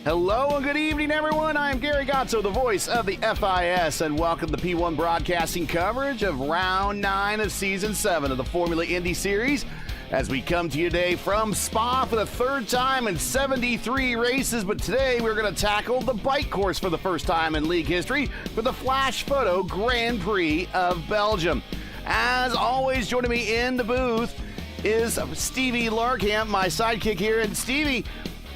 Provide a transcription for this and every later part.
Hello and good evening, everyone. I'm Gary Gotzo, the voice of the FIS, and welcome to P1 Broadcasting coverage of Round 9 of Season 7 of the Formula Indy Series as we come to you today from Spa for the third time in 73 races. But today we're going to tackle the bike course for the first time in league history for the Flash Photo Grand Prix of Belgium. As always, joining me in the booth is Stevie Larkamp, my sidekick here. And Stevie,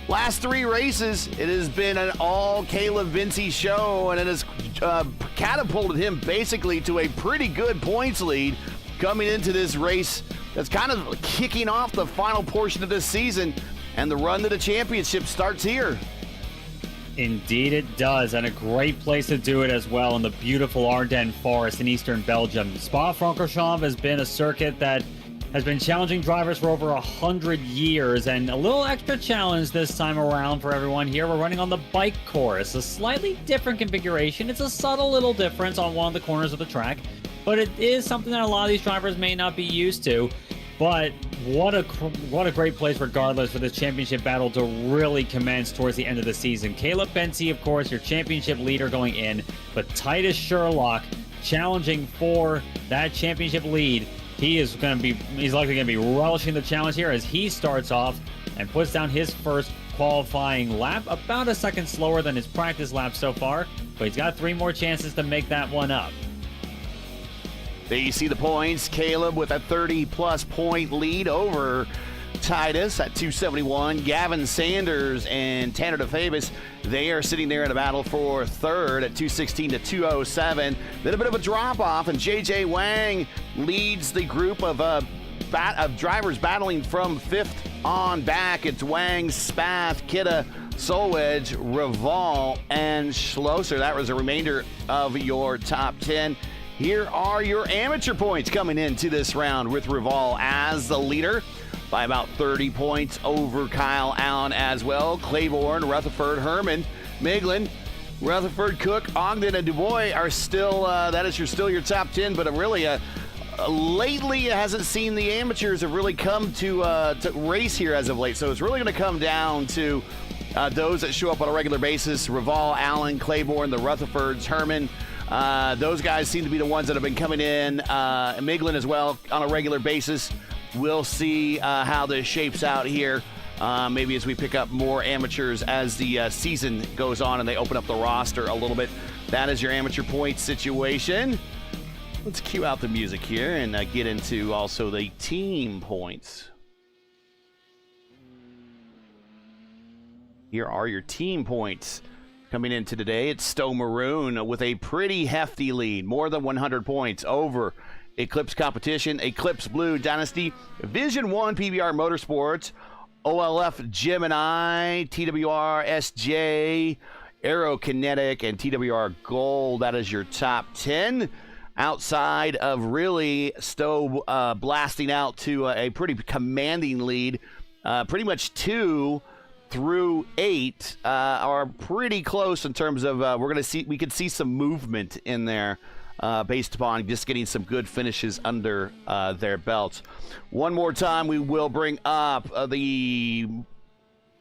last three races, it has been an all Caleb Vinci show, and it has catapulted him basically to a pretty good points lead coming into this race that's kind of kicking off the final portion of this season, and the run to the championship starts here. Indeed it does, and a great place to do it as well in the beautiful Ardennes Forest in eastern Belgium. Spa-Francorchamps has been a circuit that has been challenging drivers for over 100 years, and a little extra challenge this time around for everyone here. We're running on the bike course, a slightly different configuration. It's a subtle little difference on one of the corners of the track, but it is something that a lot of these drivers may not be used to. But what a great place regardless for this championship battle to really commence towards the end of the season. Caleb Vinci, of course, your championship leader going in, but Titus Sherlock challenging for that championship lead. He's likely going to be relishing the challenge here as he starts off and puts down his first qualifying lap, about a second slower than his practice lap so far, but he's got 3 more chances to make that one up. There you see the points. Caleb with a 30-plus point lead over Titus at 271. Gavin Sanders and Tanner DeFabis, they are sitting there in a battle for third at 216 to 207. Then a bit of a drop-off, and J.J. Wang leads the group of drivers battling from fifth on back. It's Wang, Spath, Kidda, Solwedge, Reval, and Schlosser. That was a remainder of your top 10. Here are your amateur points coming into this round with Reval as the leader by about 30 points over Kyle Allen as well. Claiborne, Rutherford, Herman, Miglin, Rutherford, Cook, Ogden, and Dubois are still, still your top 10, but lately it hasn't seen the amateurs have really come to race here as of late. So it's really going to come down to those that show up on a regular basis. Reval, Allen, Claiborne, the Rutherfords, Herman. Those guys seem to be the ones that have been coming in. Miglin as well on a regular basis. We'll see how this shapes out here. Maybe as we pick up more amateurs as the season goes on and they open up the roster a little bit. That is your amateur points situation. Let's cue out the music here and get into also the team points. Here are your team points. Coming into today, it's Stowe Maroon with a pretty hefty lead, more than 100 points over Eclipse Competition, Eclipse Blue Dynasty, Vision 1 PBR Motorsports, OLF Gemini, TWR SJ, Aerokinetic, and TWR Gold. That is your top 10. Outside of really Stowe blasting out to a pretty commanding lead, pretty much 2 through 8 are pretty close in terms of we could see some movement in there based upon just getting some good finishes under their belts. One more time, we will bring up the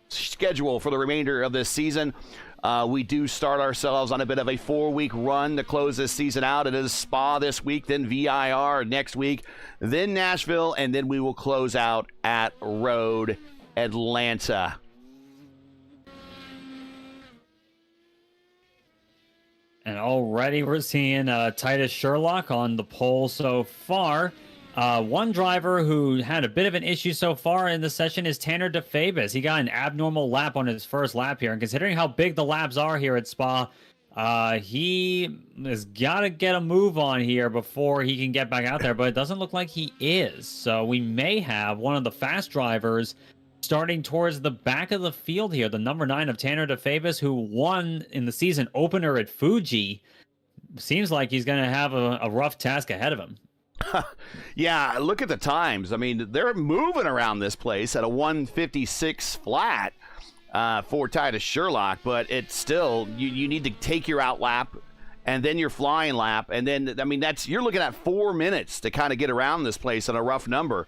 schedule for the remainder of this season. We do start ourselves on a bit of a 4-week run to close this season out. It is Spa this week, then VIR next week, then Nashville, and then we will close out at Road Atlanta. And already we're seeing Titus Sherlock on the pole so far. One driver who had a bit of an issue so far in the session is Tanner DeFabis. He got an abnormal lap on his first lap here. And considering how big the laps are here at Spa, he has got to get a move on here before he can get back out there. But it doesn't look like he is. So we may have one of the fast drivers starting towards the back of the field here, the number 9 of Tanner DeFabis, who won in the season opener at Fuji. Seems like he's going to have a rough task ahead of him. Yeah, look at the times. I mean, they're moving around this place at a 156 flat for Titus Sherlock, but it's still, you need to take your out lap and then your flying lap. And then, I mean, you're looking at 4 minutes to kind of get around this place on a rough number.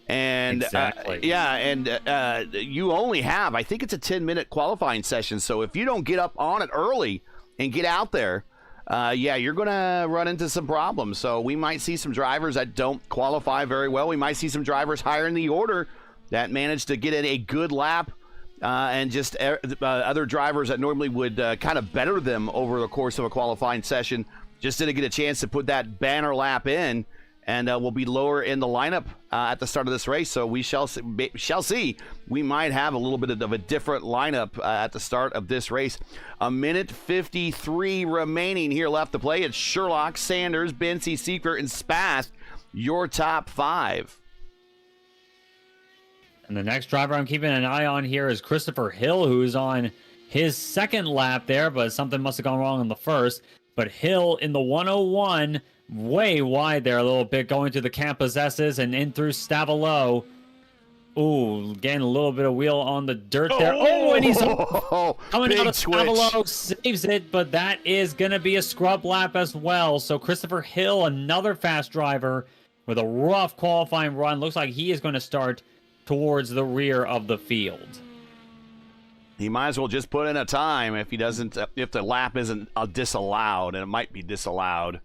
And exactly. You only have, I think it's a 10-minute qualifying session. So if you don't get up on it early and get out there, you're going to run into some problems. So we might see some drivers that don't qualify very well. We might see some drivers higher in the order that manage to get in a good lap, and just other drivers that normally would kind of better them over the course of a qualifying session just didn't get a chance to put that banner lap in, and will be lower in the lineup at the start of this race. So we shall see. We might have a little bit of a different lineup at the start of this race. A minute 53 remaining here left to play. It's Sherlock, Sanders, Bensi, Seifert, and Spath, your top 5. And the next driver I'm keeping an eye on here is Christopher Hill, who's on his second lap there, but something must have gone wrong in the first. But Hill in the 101, way wide there a little bit, going through the Camp Possesses and in through Stavalo. Ooh, getting a little bit of wheel on the dirt there. Oh, and he's coming out of Stavalo, saves it, but that is going to be a scrub lap as well. So Christopher Hill, another fast driver with a rough qualifying run. Looks like he is going to start towards the rear of the field. He might as well just put in a time if if the lap isn't disallowed, and it might be disallowed.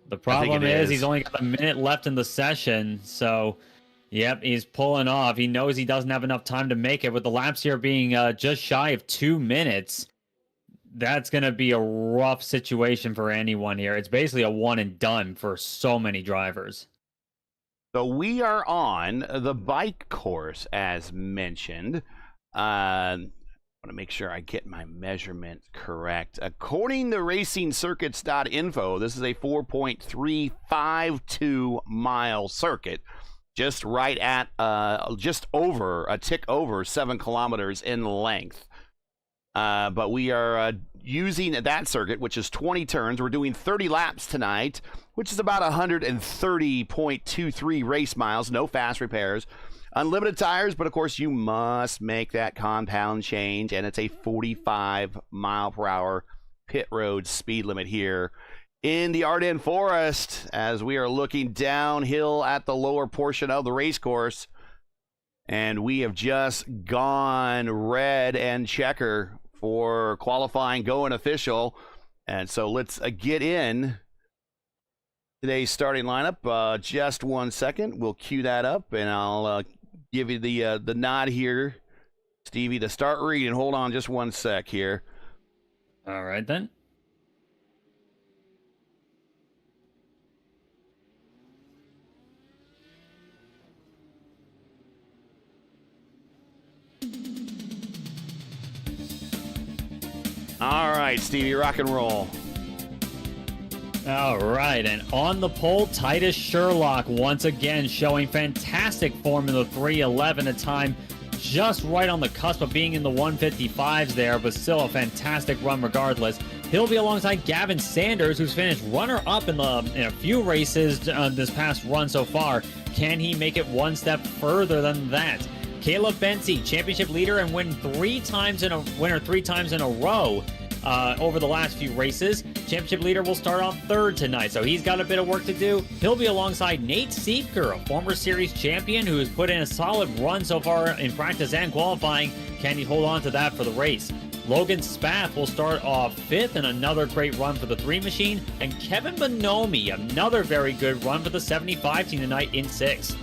The problem is he's only got a minute left in the session, so yep, he's pulling off. He knows he doesn't have enough time to make it. With the laps here being just shy of 2 minutes, that's going to be a rough situation for anyone here. It's basically a one and done for so many drivers. So we are on the bike course, as mentioned. I want to make sure I get my measurement correct. According to racingcircuits.info, this is a 4.352 mile circuit, just right at just over a tick over 7 kilometers in length. But we are using that circuit, which is 20 turns. We're doing 30 laps tonight, which is about 130.23 race miles. No fast repairs. Unlimited tires, but of course you must make that compound change, and it's a 45 mile per hour pit road speed limit here in the Ardennes Forest as we are looking downhill at the lower portion of the race course. And we have just gone red and checker for qualifying going official. And so let's get in today's starting lineup. Just 1 second. We'll cue that up, and I'll give you the nod here, Stevie, to start reading. Hold on just 1 sec here. All right, then. All right, Stevie, rock and roll. All right, and on the pole, Titus Sherlock once again showing fantastic form in the 3:11 a time, just right on the cusp of being in the 155s there, but still a fantastic run regardless. He'll be alongside Gavin Sanders, who's finished runner-up in a few races this past run so far. Can he make it one step further than that? Caleb Bensi, championship leader and winner 3 times in a row. Over the last few races. Championship leader will start off 3rd tonight, so he's got a bit of work to do. He'll be alongside Nate Seifert, a former series champion who has put in a solid run so far in practice and qualifying. Can he hold on to that for the race? Logan Spath will start off 5th in another great run for the 3 machine, and Kevin Bonomi, another very good run for the 75 team tonight in 6th.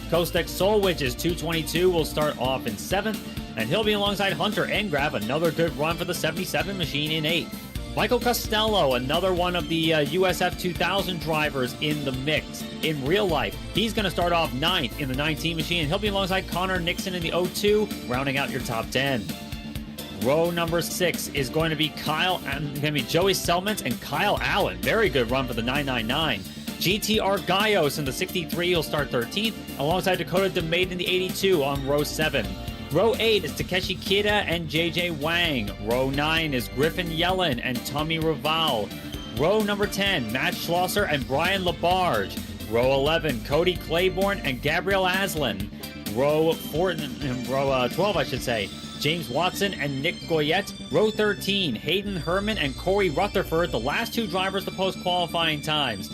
Kostek Solwich's 222 will start off in 7th, and he'll be alongside Hunter Engrab, another good run for the 77 machine in 8th. Michael Costello, another one of the USF 2000 drivers in the mix. In real life, he's going to start off 9th in the 19 machine, and he'll be alongside Connor Nixon in the 02, rounding out your top 10. Row number 6 is going to be Joey Selmans and Kyle Allen. Very good run for the 999. GTR Gaios in the 63 will start 13th, alongside Dakota DeMade in the 82 on row 7. Row 8 is Takeshi Kida and JJ Wang. Row 9 is Griffin Yellen and Tommy Raval. Row number 10, Matt Schlosser and Brian Labarge. Row 11, Cody Claiborne and Gabriel Aslan. Row 12, I should say, James Watson and Nick Goyette. Row 13, Hayden Herman and Corey Rutherford, the last 2 drivers to post qualifying times.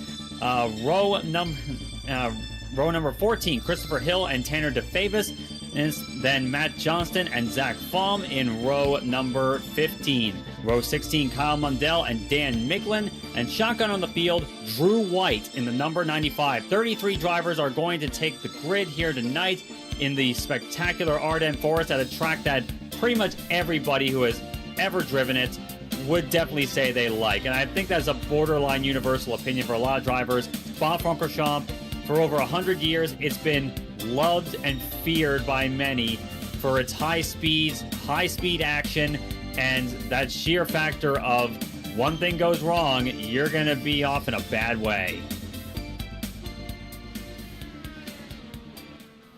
row number 14, Christopher Hill and Tanner DeFavis. And then Matt Johnston and Zach Fahm in row number 15. Row 16, Kyle Mundell and Dan Micklin. And shotgun on the field, Drew White in the number 95. 33 drivers are going to take the grid here tonight in the spectacular Ardennes Forest at a track that pretty much everybody who has ever driven it would definitely say they like. And I think that's a borderline universal opinion for a lot of drivers. Spa-Francorchamps, for over 100 years, it's been loved and feared by many for its high speeds, high-speed action, and that sheer factor of one thing goes wrong, you're going to be off in a bad way.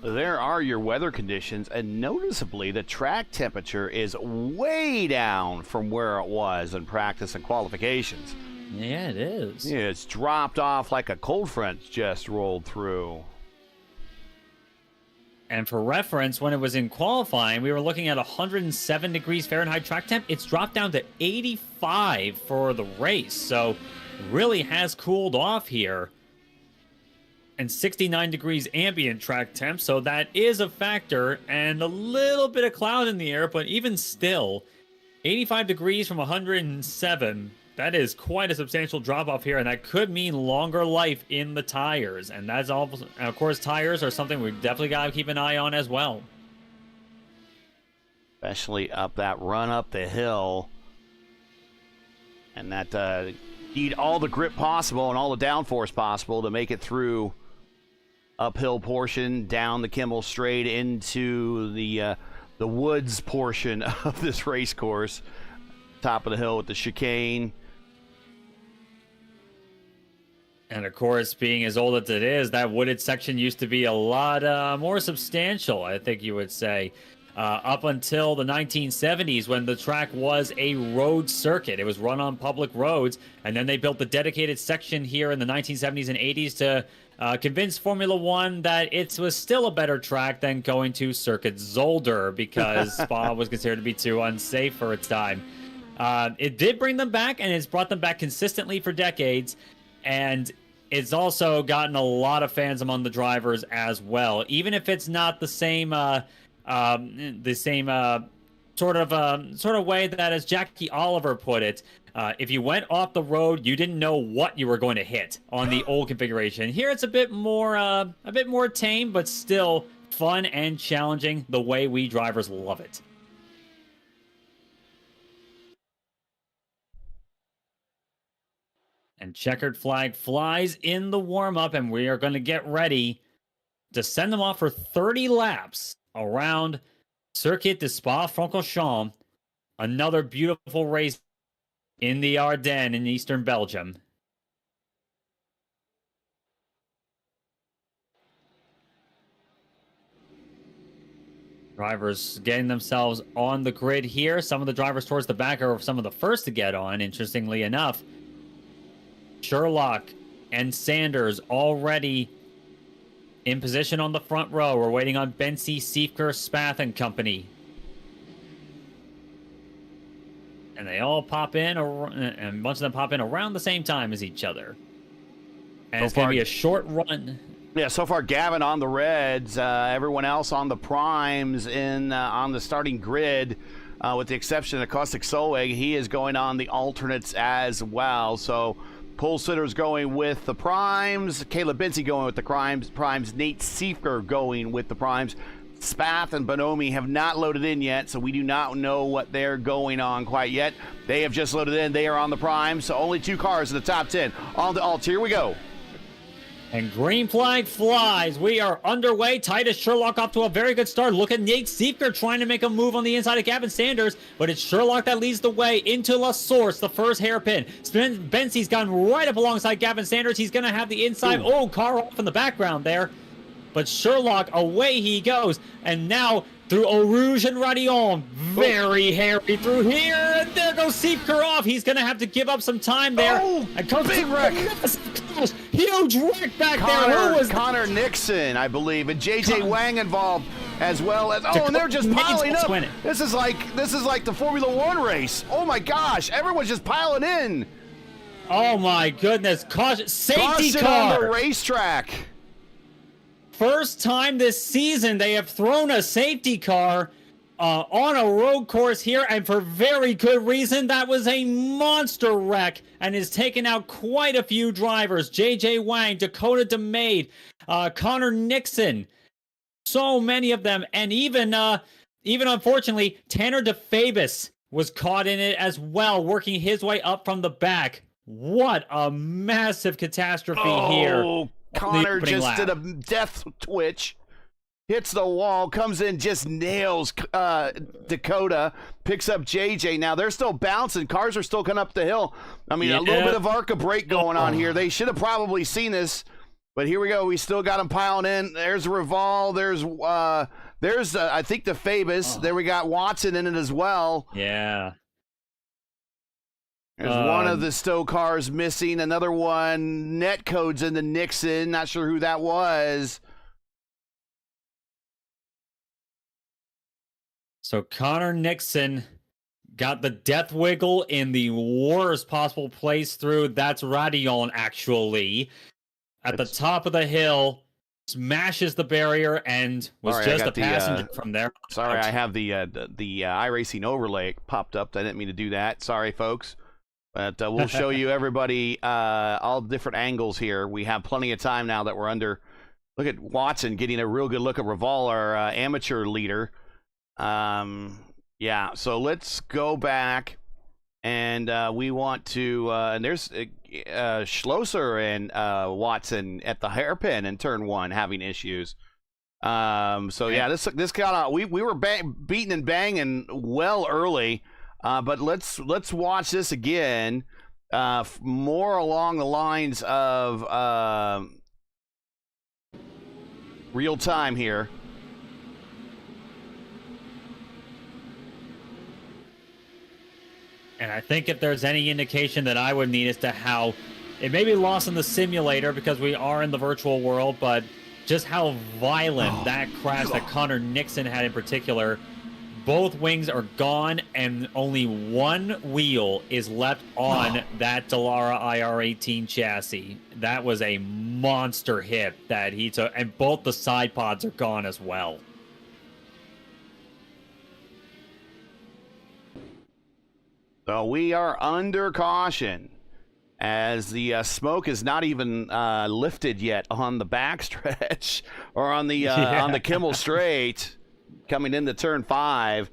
There are your weather conditions, and noticeably the track temperature is way down from where it was in practice and qualifications. Yeah, it is. Yeah, it's dropped off like a cold front just rolled through. And for reference, when it was in qualifying, we were looking at 107 degrees Fahrenheit track temp. It's dropped down to 85 for the race, so really has cooled off here. And 69 degrees ambient track temp, so that is a factor, and a little bit of cloud in the air, but even still, 85 degrees from 107, that is quite a substantial drop off here, and that could mean longer life in the tires. And that's all, and of course, tires are something we've definitely got to keep an eye on as well. Especially up that run up the hill. And that need all the grip possible and all the downforce possible to make it through uphill portion, down the Kimmel Straight into the woods portion of this race course. Top of the hill with the chicane. And of course, being as old as it is, that wooded section used to be a lot more substantial, I think you would say. Up until the 1970s, when the track was a road circuit. It was run on public roads, and then they built the dedicated section here in the 1970s and 80s to convince Formula One that it was still a better track than going to Circuit Zolder, because Spa was considered to be too unsafe for its time. It did bring them back, and it's brought them back consistently for decades, and it's also gotten a lot of fans among the drivers as well, even if it's not the same sort of way that, as Jackie Oliver put it, if you went off the road, you didn't know what you were going to hit on the old configuration. Here it's a bit more tame, but still fun and challenging the way we drivers love it. And checkered flag flies in the warm-up, and we are going to get ready to send them off for 30 laps around Circuit de Spa-Francorchamps. Another beautiful race in the Ardennes in eastern Belgium. Drivers getting themselves on the grid here. Some of the drivers towards the back are some of the first to get on, interestingly enough. Sherlock and Sanders already in position on the front row. We're waiting on Bensi, Siefker, Spath, and company. And they all pop in, and a bunch of them pop in around the same time as each other. And so it's going to be a short run. Yeah, so far Gavin on the reds, everyone else on the primes on the starting grid, with the exception of Caustic Solveig. He is going on the alternates as well. So Pole Sitter's going with the primes, Caleb Bensi going with the primes, Nate Siefker going with the primes. Spath and Bonomi have not loaded in yet, so we do not know what they're going on quite yet. They have just loaded in. They are on the primes, so only 2 cars in the top 10. On the alts, here we go. And green flag flies. We are underway. Titus Sherlock off to a very good start. Look at Nate Siefker trying to make a move on the inside of Gavin Sanders, but it's Sherlock that leads the way into La Source, the first hairpin. Bensi's gone right up alongside Gavin Sanders. He's going to have the inside. Ooh. Oh, car off in the background there. But Sherlock, away he goes. And now through Eau Rouge and Radillon. Very hairy through here. And there goes Siefker off. He's going to have to give up some time there. Oh, and big wreck. Huge wreck back there. Who was Connor Nixon, I believe, and JJ Wang involved as well as. Oh, and they're just piling up. This is like the Formula One race. Oh my gosh, everyone's just piling in. Oh my goodness! Caution! Safety Caution car on the racetrack. First time this season they have thrown a safety car on a road course here, and for very good reason. That was a monster wreck and has taken out quite a few drivers. JJ Wang, Dakota DeMade, Connor Nixon, so many of them, and even unfortunately Tanner DeFabis was caught in it as well, working his way up from the back. What a massive catastrophe here. Oh, Connor just did a death twitch. Hits the wall, comes in, just nails Dakota, picks up JJ. Now, they're still bouncing. Cars are still coming up the hill. I mean, a little bit of ARCA brake going on here. They should have probably seen this, but here we go. We still got them piling in. There's Reval. There's I think, the Fabus. There we got Watson in it as well. Yeah. There's one of the Stowe cars missing. Another one. Netcode's in the Nixon. Not sure who that was. So Connor Nixon got the death wiggle in the worst possible place through. That's Radion, actually. At the top of the hill, smashes the barrier and was just a passenger from there. Sorry, I have the iRacing overlay popped up. I didn't mean to do that. Sorry, folks. But we'll show you everybody all different angles here. We have plenty of time now that we're under. Look at Watson getting a real good look at Reval, our amateur leader. Yeah, so let's go back, and we want to and there's Schlosser and Watson at the hairpin in turn 1 having issues. So yeah, this got we were beating and banging well early, but let's watch this again, more along the lines of real time here. And I think if there's any indication that I would need as to how it may be lost in the simulator because we are in the virtual world, but just how violent that crash that Connor Nixon had in particular. Both wings are gone, and only one wheel is left on that Dallara IR18 chassis. That was a monster hit that he took, and both the side pods are gone as well. So we are under caution as the smoke is not even lifted yet on the backstretch or on the Kimmel Straight coming into turn 5.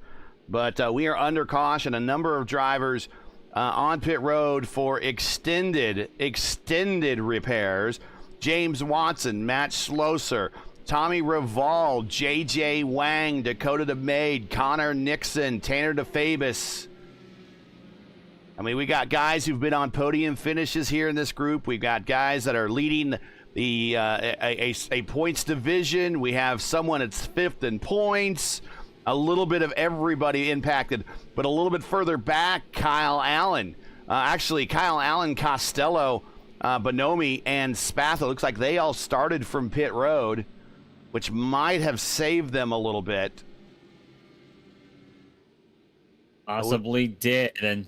But we are under caution. A number of drivers on pit road for extended repairs. James Watson, Matt Schlosser, Tommy Reval, JJ Wang, Dakota DeMade, Connor Nixon, Tanner DeFabis. I mean, we got guys who've been on podium finishes here in this group. We've got guys that are leading the a points division. We have someone that's 5th in points. A little bit of everybody impacted, but a little bit further back, Kyle Allen. Actually, Kyle Allen, Costello, Bonomi, and Spatha. Looks like they all started from pit road, which might have saved them a little bit. Possibly did, and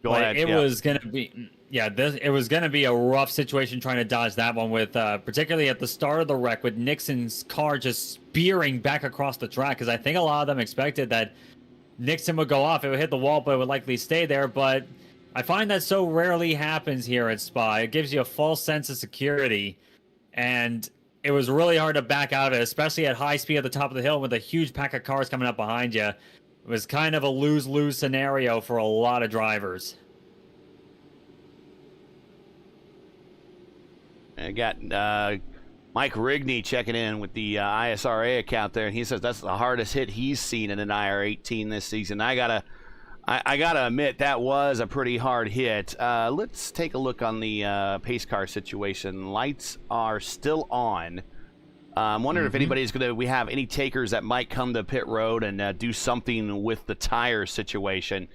it was going to be, it was going to be a rough situation trying to dodge that one with, particularly at the start of the wreck with Nixon's car just spearing back across the track, because I think a lot of them expected that Nixon would go off, it would hit the wall, but it would likely stay there. But I find that so rarely happens here at Spa. It gives you a false sense of security, and it was really hard to back out of it, especially at high speed at the top of the hill with a huge pack of cars coming up behind you. It was kind of a lose-lose scenario for a lot of drivers. I got Mike Rigney checking in with the ISRA account there, and he says that's the hardest hit he's seen in an IR18 this season. I gotta admit that was a pretty hard hit. Let's take a look on the pace car situation. Lights are still on. I'm wondering if anybody's we have any takers that might come to pit road and do something with the tire situation.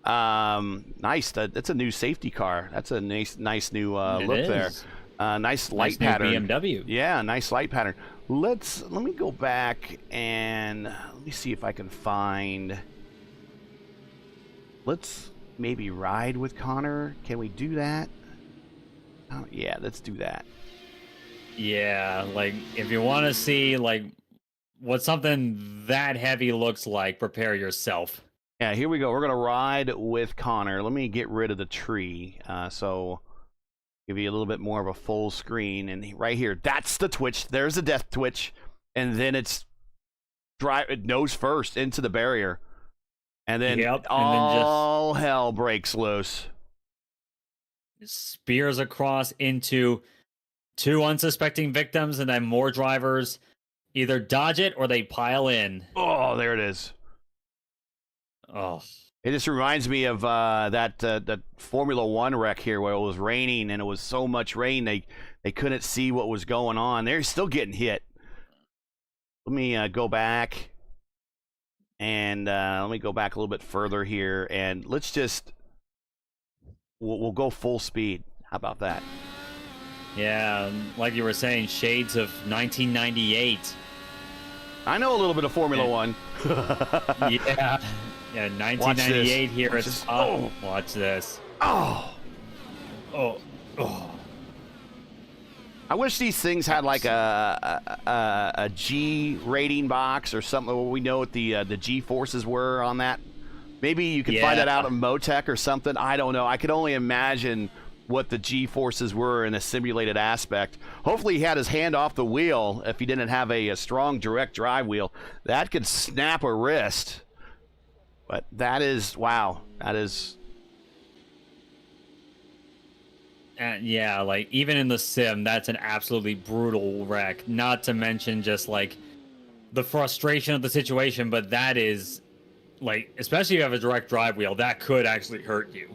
Nice. That's a new safety car. That's a nice new look there. Nice light pattern. BMW. Yeah, nice light pattern. Let me go back and let me see if I can find. Let's maybe ride with Connor. Can we do that? Yeah, let's do that. Yeah, like if you want to see like what something that heavy looks like, prepare yourself. Yeah, here we go. We're going to ride with Connor. Let me get rid of the tree. So give you a little bit more of a full screen. And right here, that's the twitch. There's the death twitch. And then it's nose first into the barrier. And then all hell breaks loose. Spears across into two unsuspecting victims, and then more drivers either dodge it or they pile in. Oh, there it is. Oh, it just reminds me of that Formula One wreck here where it was raining and it was so much rain they couldn't see what was going on. They're still getting hit. Let me go back and let me go back a little bit further here, and let's just we'll go full speed. How about that? Yeah, like you were saying, shades of 1998. I know a little bit of Formula One. Yeah. Yeah, 1998 here at Spa. Oh. Watch this. Oh. Oh. Oh. I wish these things had like a G rating box or something where we know what the G forces were on that. Maybe you could find that out in Motec or something. I don't know. I could only imagine what the G forces were in a simulated aspect. Hopefully he had his hand off the wheel if he didn't have a strong direct drive wheel. That could snap a wrist. But that is, wow, that is. Yeah, like even in the sim, that's an absolutely brutal wreck. Not to mention just like the frustration of the situation, but that is like, especially if you have a direct drive wheel, that could actually hurt you.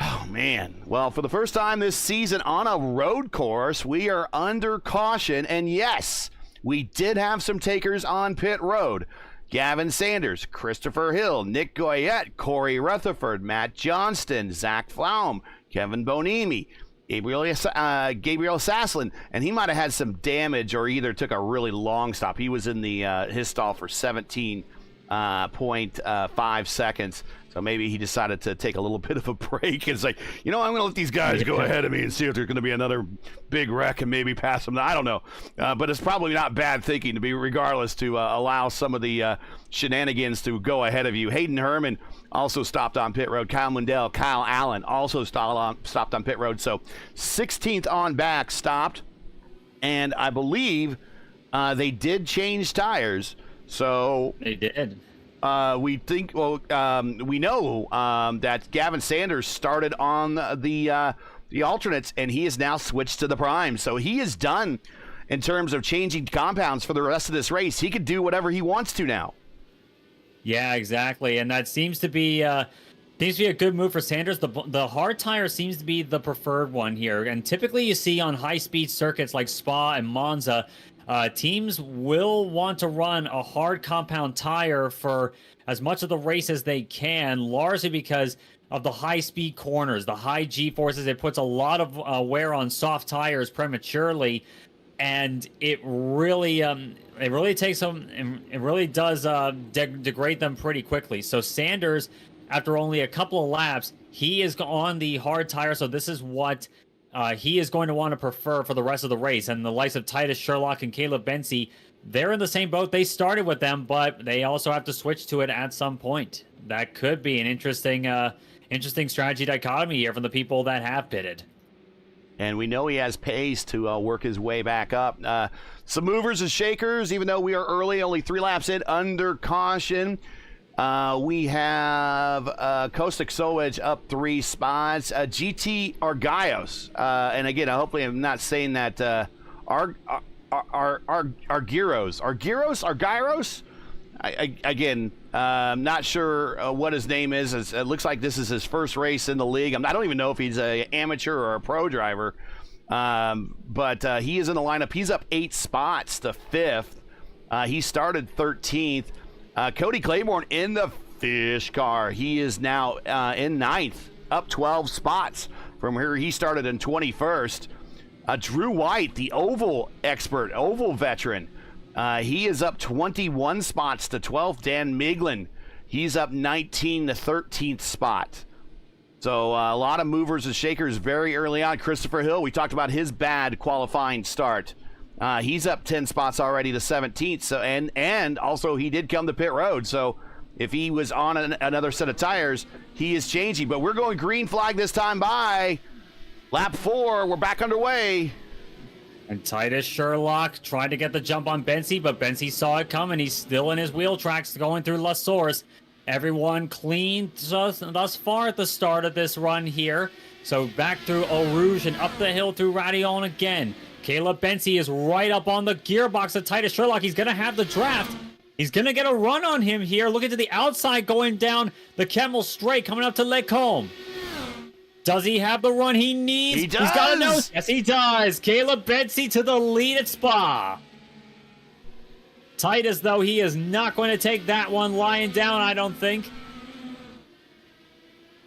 Oh, man. Well, for the first time this season on a road course, we are under caution. And yes, we did have some takers on pit road. Gavin Sanders, Christopher Hill, Nick Goyette, Corey Rutherford, Matt Johnston, Zach Flaum, Kevin Bonimi, Gabriel Sasslin, and he might have had some damage or either took a really long stop. He was in the his stall for 17.5 seconds. So maybe he decided to take a little bit of a break. It's like, I'm going to let these guys go ahead of me and see if there's going to be another big wreck and maybe pass them. I don't know. But it's probably not bad thinking to be regardless to allow some of the shenanigans to go ahead of you. Hayden Herman also stopped on pit road. Kyle Mundell, Kyle Allen also stopped on pit road. So 16th on back stopped. And I believe they did change tires. So they did. We know that Gavin Sanders started on the alternates, and he has now switched to the prime. So he is done in terms of changing compounds for the rest of this race. He could do whatever he wants to now. Yeah, exactly, and that seems to be a good move for Sanders. The hard tire seems to be the preferred one here, and typically you see on high-speed circuits like Spa and Monza, teams will want to run a hard compound tire for as much of the race as they can, largely because of the high-speed corners, the high G-forces. It puts a lot of wear on soft tires prematurely, and it really takes them. It really does degrade them pretty quickly. So Sanders, after only a couple of laps, he is on the hard tire. So this is what he is going to want to prefer for the rest of the race. And the likes of Titus Sherlock and Caleb Bensi, they're in the same boat. They started with them, but they also have to switch to it at some point. That could be an interesting strategy dichotomy here from the people that have pitted. And we know he has pace to work his way back up. Some movers and shakers, even though we are early, only 3 laps in, under caution. We have Kostik Solwich up 3 spots. GT Argyros, and again, hopefully I'm not saying that Argyros. Again, not sure what his name is. It looks like this is his first race in the league. I don't even know if he's an amateur or a pro driver, but he is in the lineup. He's up 8 spots to 5th. He started 13th. Cody Claiborne in the fish car. He is now in 9th, up 12 spots from where he started in 21st. Drew White, the oval expert, oval veteran, he is up 21 spots to 12th. Dan Miglin, he's up 19 to 13th spot. So a lot of movers and shakers very early on. Christopher Hill, we talked about his bad qualifying start. He's up 10 spots already to 17th. So and also he did come to pit road. So if he was on another set of tires, he is changing. But we're going green flag this time by lap 4. We're back underway. And Titus Sherlock tried to get the jump on Bensi, but Bensi saw it coming. He's still in his wheel tracks going through La Source. Everyone clean thus far at the start of this run here. So back through Eau Rouge and up the hill through Radillon again. Caleb Bensi is right up on the gearbox of Titus Sherlock. He's going to have the draft. He's going to get a run on him here. Looking to the outside, going down the Kemmel Straight, coming up to Lecombe. Does he have the run he needs? He does. He's got a nose. Yes, he does. Caleb Bensi to the lead at Spa. Titus, though, he is not going to take that one lying down, I don't think.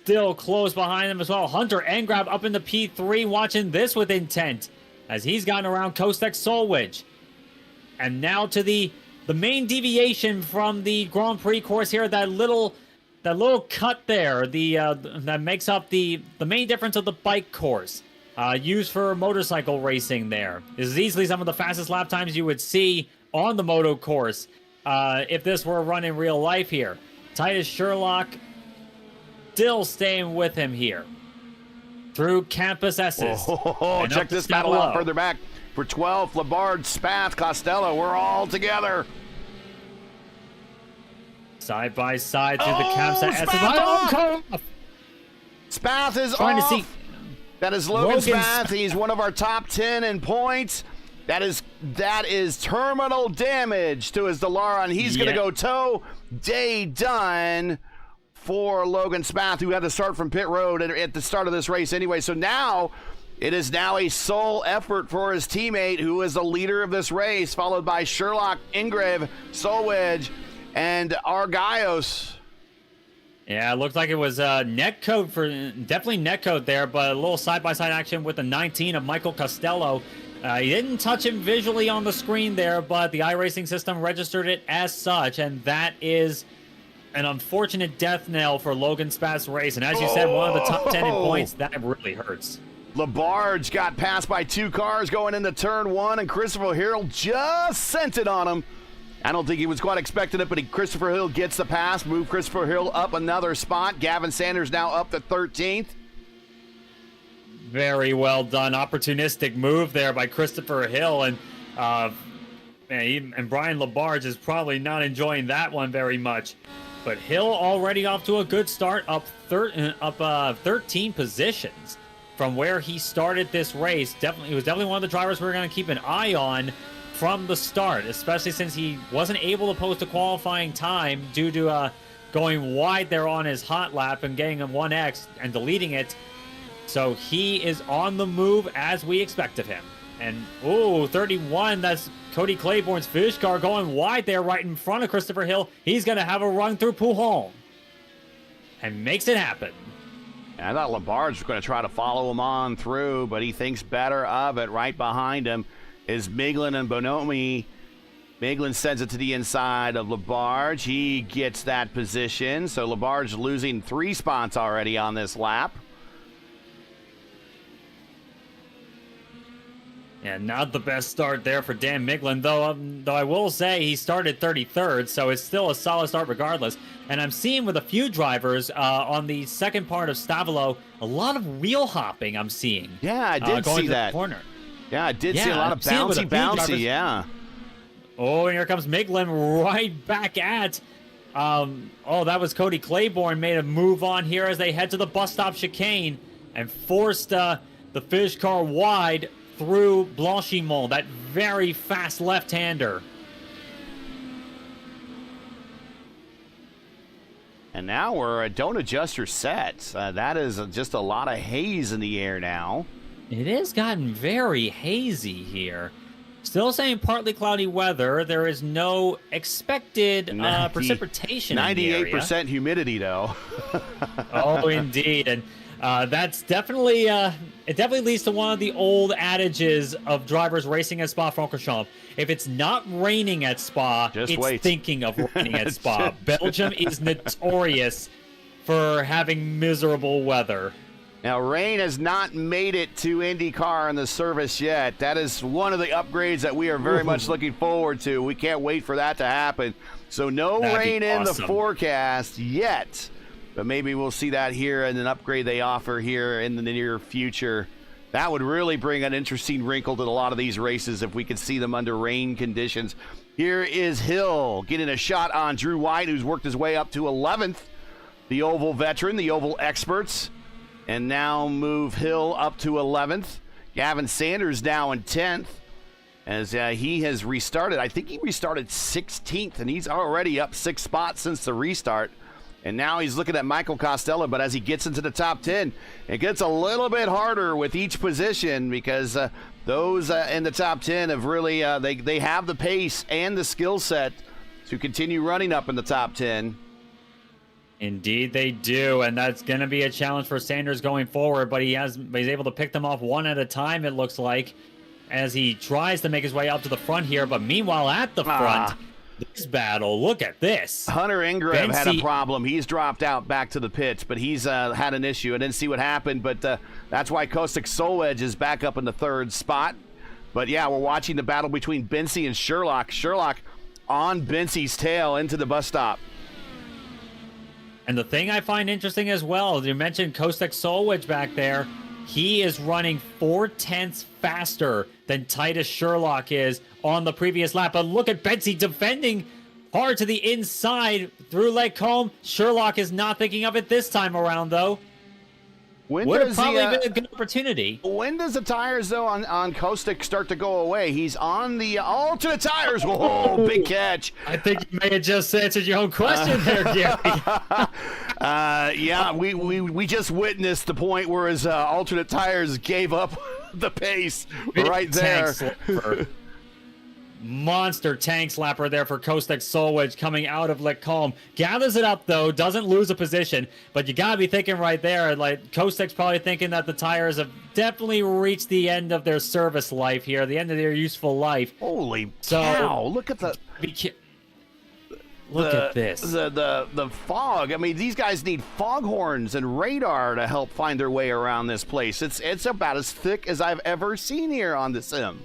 Still close behind him as well. Hunter Engrab up into P3, watching this with intent as he's gotten around Kostek Solwich. And now to the main deviation from the Grand Prix course here, that little cut there, that makes up the main difference of the bike course, used for motorcycle racing. There is easily some of the fastest lap times you would see on the moto course if this were a run in real life here. Titus Sherlock still staying with him here through Campus S's. Check this battle out further back. For 12th, Labarde, Spath, Costello, we're all together. Side by side through the campsite. Spath is trying off. To see. That is Logan Spath. He's one of our top 10 in points. That is terminal damage to his DeLaron. He's going to go toe. Day done for Logan Spath, who had to start from pit road at the start of this race anyway. So now it is now a sole effort for his teammate, who is the leader of this race, followed by Sherlock, Ingrave, Solwedge, and Argaios. Yeah, it looked like it was netcode for definitely netcode there, but a little side-by-side action with the 19 of Michael Costello. He didn't touch him visually on the screen there, but the iRacing system registered it as such, and that is an unfortunate death knell for Logan Spath's race. And as you said, one of the top 10 in points, that really hurts. Labarge got passed by 2 cars going into turn 1, and Christopher Hill just sent it on him. I don't think he was quite expecting it, but Christopher Hill gets the pass, move Christopher Hill up another spot. Gavin Sanders now up to 13th. Very well done. Opportunistic move there by Christopher Hill. And Brian Labarge is probably not enjoying that one very much. But Hill already off to a good start, up 13 positions from where he started this race. He was definitely one of the drivers we're going to keep an eye on from the start, especially since he wasn't able to post a qualifying time due to going wide there on his hot lap and getting a 1X and deleting it. So he is on the move as we expect of him. And, 31, that's Cody Claiborne's fish car going wide there right in front of Christopher Hill. He's going to have a run through Pouhon and makes it happen. I thought Labarge was going to try to follow him on through, but he thinks better of it. Right behind him is Miglin and Bonomi. Miglin sends it to the inside of Labarge. He gets that position. So Labarge losing 3 spots already on this lap. Yeah, not the best start there for Dan Miglin, though I will say he started 33rd, so it's still a solid start regardless. And I'm seeing with a few drivers on the second part of Stavolo, a lot of wheel hopping I'm seeing. Yeah, I did see that. Corner. Yeah, I did see a lot of bouncy, yeah. Oh, and here comes Miglin right back at... that was Cody Claiborne, made a move on here as they head to the bus stop chicane and forced the fish car wide through Blanchimont, that very fast left-hander. And now we're don't adjust your sets. That is just a lot of haze in the air now. It has gotten very hazy here. Still saying partly cloudy weather. There is no expected precipitation. 98% humidity, though. Oh, indeed. And that's definitely it definitely leads to one of the old adages of drivers racing at Spa-Francorchamps. If it's not raining at Spa, it's thinking of raining at Spa. Belgium is notorious for having miserable weather. Now, rain has not made it to IndyCar in the service yet. That is one of the upgrades that we are very much looking forward to. We can't wait for that to happen. So no rain in the forecast yet, but maybe we'll see that here in an upgrade they offer here in the near future. That would really bring an interesting wrinkle to a lot of these races if we could see them under rain conditions. Here is Hill getting a shot on Drew White, who's worked his way up to 11th. The Oval veteran, the Oval experts. And now move Hill up to 11th. Gavin Sanders now in 10th as he has restarted. I think he restarted 16th, and he's already up 6 spots since the restart. And now he's looking at Michael Costello, but as he gets into the top 10, it gets a little bit harder with each position because those in the top 10 have really, they have the pace and the skill set to continue running up in the top 10. Indeed they do, and that's going to be a challenge for Sanders going forward, but he's able to pick them off one at a time, it looks like, as he tries to make his way up to the front here. But meanwhile, at the front, this battle, look at this. Hunter Ingram had a problem. He's dropped out back to the pits, but he's had an issue. I didn't see what happened, but that's why Kostik Solwedge is back up in the 3rd spot. But yeah, we're watching the battle between Bincy and Sherlock. Sherlock on Bincy's tail into the bus stop. And the thing I find interesting as well, you mentioned Kostik Solwedge back there. He is running 4/10 faster than Titus Sherlock is on the previous lap. But look at Bincy defending hard to the inside through Lecombe. Sherlock is not thinking of it this time around, though. Would have probably been a good opportunity. When does the tires, though, on Kostik start to go away? He's on the alternate tires. Whoa, big catch. I think you may have just answered your own question there, Gary. Yeah, we just witnessed the point where his alternate tires gave up the pace right there. Monster tank slapper there for Kostik Solwedge coming out of Lecombe. Gathers it up, though, doesn't lose a position, but you gotta be thinking right there, like, Kostik's probably thinking that the tires have definitely reached the end of their service life here, the end of their useful life. Holy cow, look at Look at this. The fog. I mean, these guys need foghorns and radar to help find their way around this place. It's about as thick as I've ever seen here on the sim.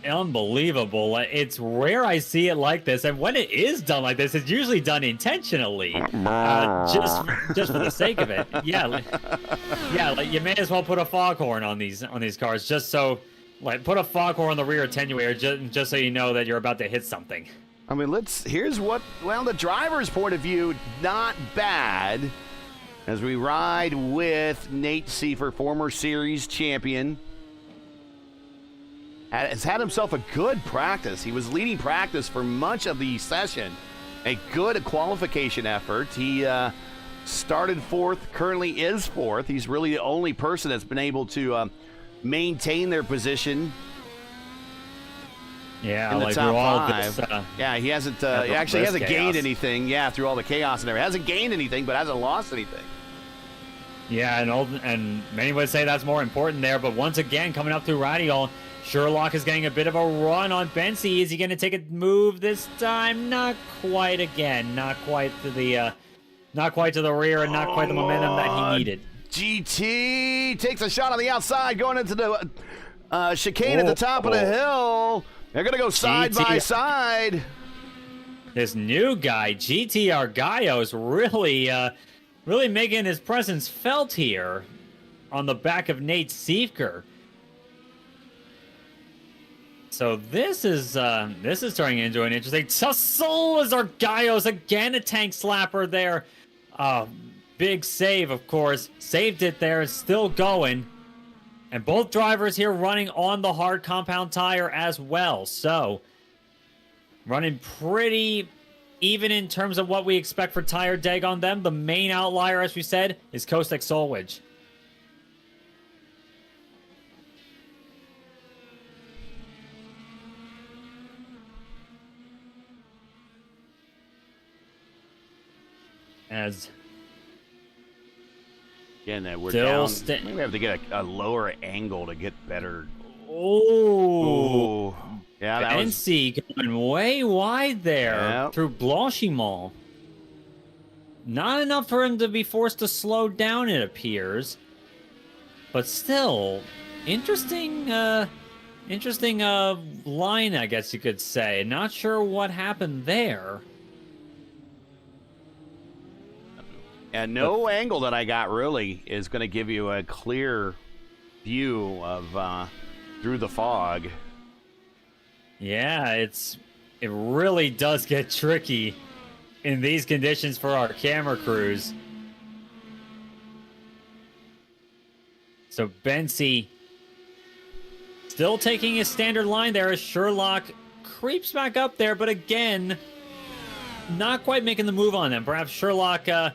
Unbelievable. It's rare I see it like this, and when it is done like this, it's usually done intentionally, just for the sake of it. Yeah, like you may as well put a foghorn on these cars, just so, like, put a foghorn on the rear attenuator just so you know that you're about to hit something. I mean, here's what, well, the driver's point of view, not bad, as we ride with Nate Seifer, former series champion. Has had himself a good practice. He was leading practice for much of the session. A good qualification effort. He started 4th, currently is 4th. He's really the only person that's been able to maintain their position. Yeah, in the like top 5. This, yeah, he hasn't. He actually hasn't gained anything. Yeah, through all the chaos and everything, hasn't gained anything, but hasn't lost anything. Yeah, and many would say that's more important there. But once again, coming up through Radial, Sherlock is getting a bit of a run on Bincy. Is he going to take a move this time? Not quite again. Not quite to the rear, and not quite the momentum that he needed. GT takes a shot on the outside, going into the chicane at the top of the hill. They're going to go side by side. This new guy, GT Argaio, is really making his presence felt here on the back of Nate Seifer. So this is turning into an interesting tussle as Argaio's again a tank slapper there. Big save, of course. Saved it there. It's still going. And both drivers here running on the hard compound tire as well. So running pretty even in terms of what we expect for tire deg on them. The main outlier, as we said, is Kostik Solwedge. As again, we're down. Maybe we have to get a lower angle to get better. Oh, yeah, that Bincy going way wide there through Blanchimont. Not enough for him to be forced to slow down, it appears. But still, interesting line, I guess you could say. Not sure what happened there. And no angle that I got really is going to give you a clear view of through the fog. Yeah, it really does get tricky in these conditions for our camera crews. So Bensi still taking his standard line there as Sherlock creeps back up there, but again, not quite making the move on them. Perhaps Sherlock, I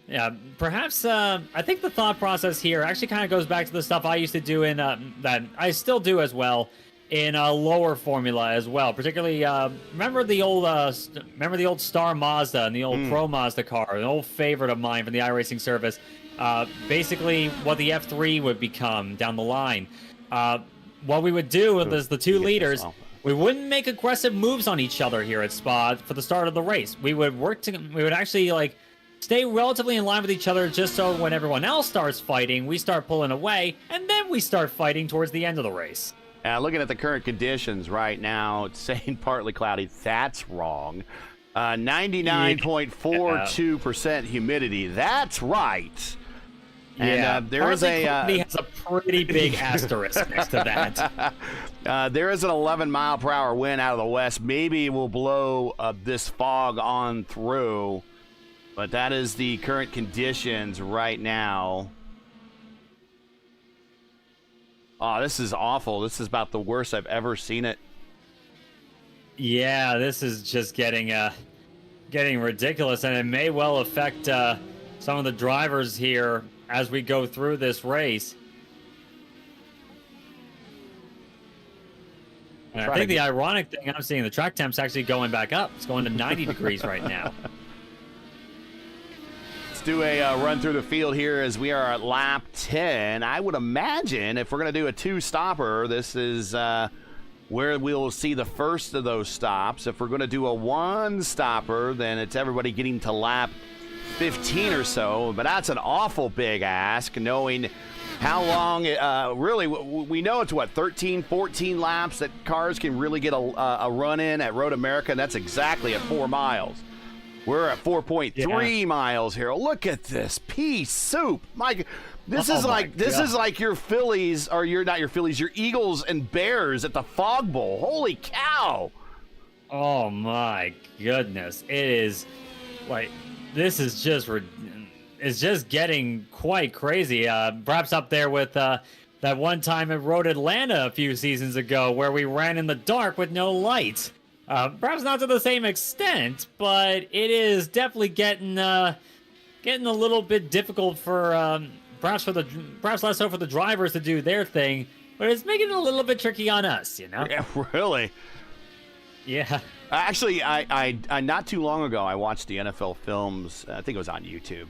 think the thought process here actually kind of goes back to the stuff I used to do in, that I still do as well, in a lower formula as well. Particularly, remember the old Star Mazda and the old Pro Mazda car, an old favorite of mine from the iRacing service. Basically, what the F3 would become down the line. What we would do is the two leaders, we wouldn't make aggressive moves on each other here at Spa for the start of the race. We would we would actually stay relatively in line with each other, just so when everyone else starts fighting, we start pulling away, and then we start fighting towards the end of the race. Looking at the current conditions right now, it's saying partly cloudy. That's wrong. 99.42% humidity. That's right. And there is has a pretty big asterisk next to that. There is an 11-mile-per-hour wind out of the west. Maybe it will blow this fog on through, but that is the current conditions right now. Oh, this is awful. This is about the worst I've ever seen it. Yeah, this is just getting ridiculous, and it may well affect some of the drivers here as we go through this race. And I think the ironic thing I'm seeing, the track temp's actually going back up. It's going to 90 degrees right now. Let's do a run through the field here as we are at lap 10. I would imagine if we're going to do a two-stopper, this is where we'll see the first of those stops. If we're going to do a one-stopper, then it's everybody getting to lap 15 or so. But that's an awful big ask, knowing how long, really, we know it's, 13, 14 laps that cars can really get a run in at Road America, and that's exactly at 4 miles. We're at 4.3 miles here. Look at this pea soup. This is like your Phillies, or not your Phillies, your Eagles and Bears at the Fog Bowl. Holy cow. Oh my goodness. It is this is just it's just getting quite crazy. Perhaps up there with that one time at Road Atlanta a few seasons ago where we ran in the dark with no lights. Perhaps not to the same extent, but it is definitely getting a little bit difficult for perhaps less so for the drivers to do their thing, but it's making it a little bit tricky on us, you know? Yeah, really. Yeah. Actually, I not too long ago I watched the NFL films. I think it was on YouTube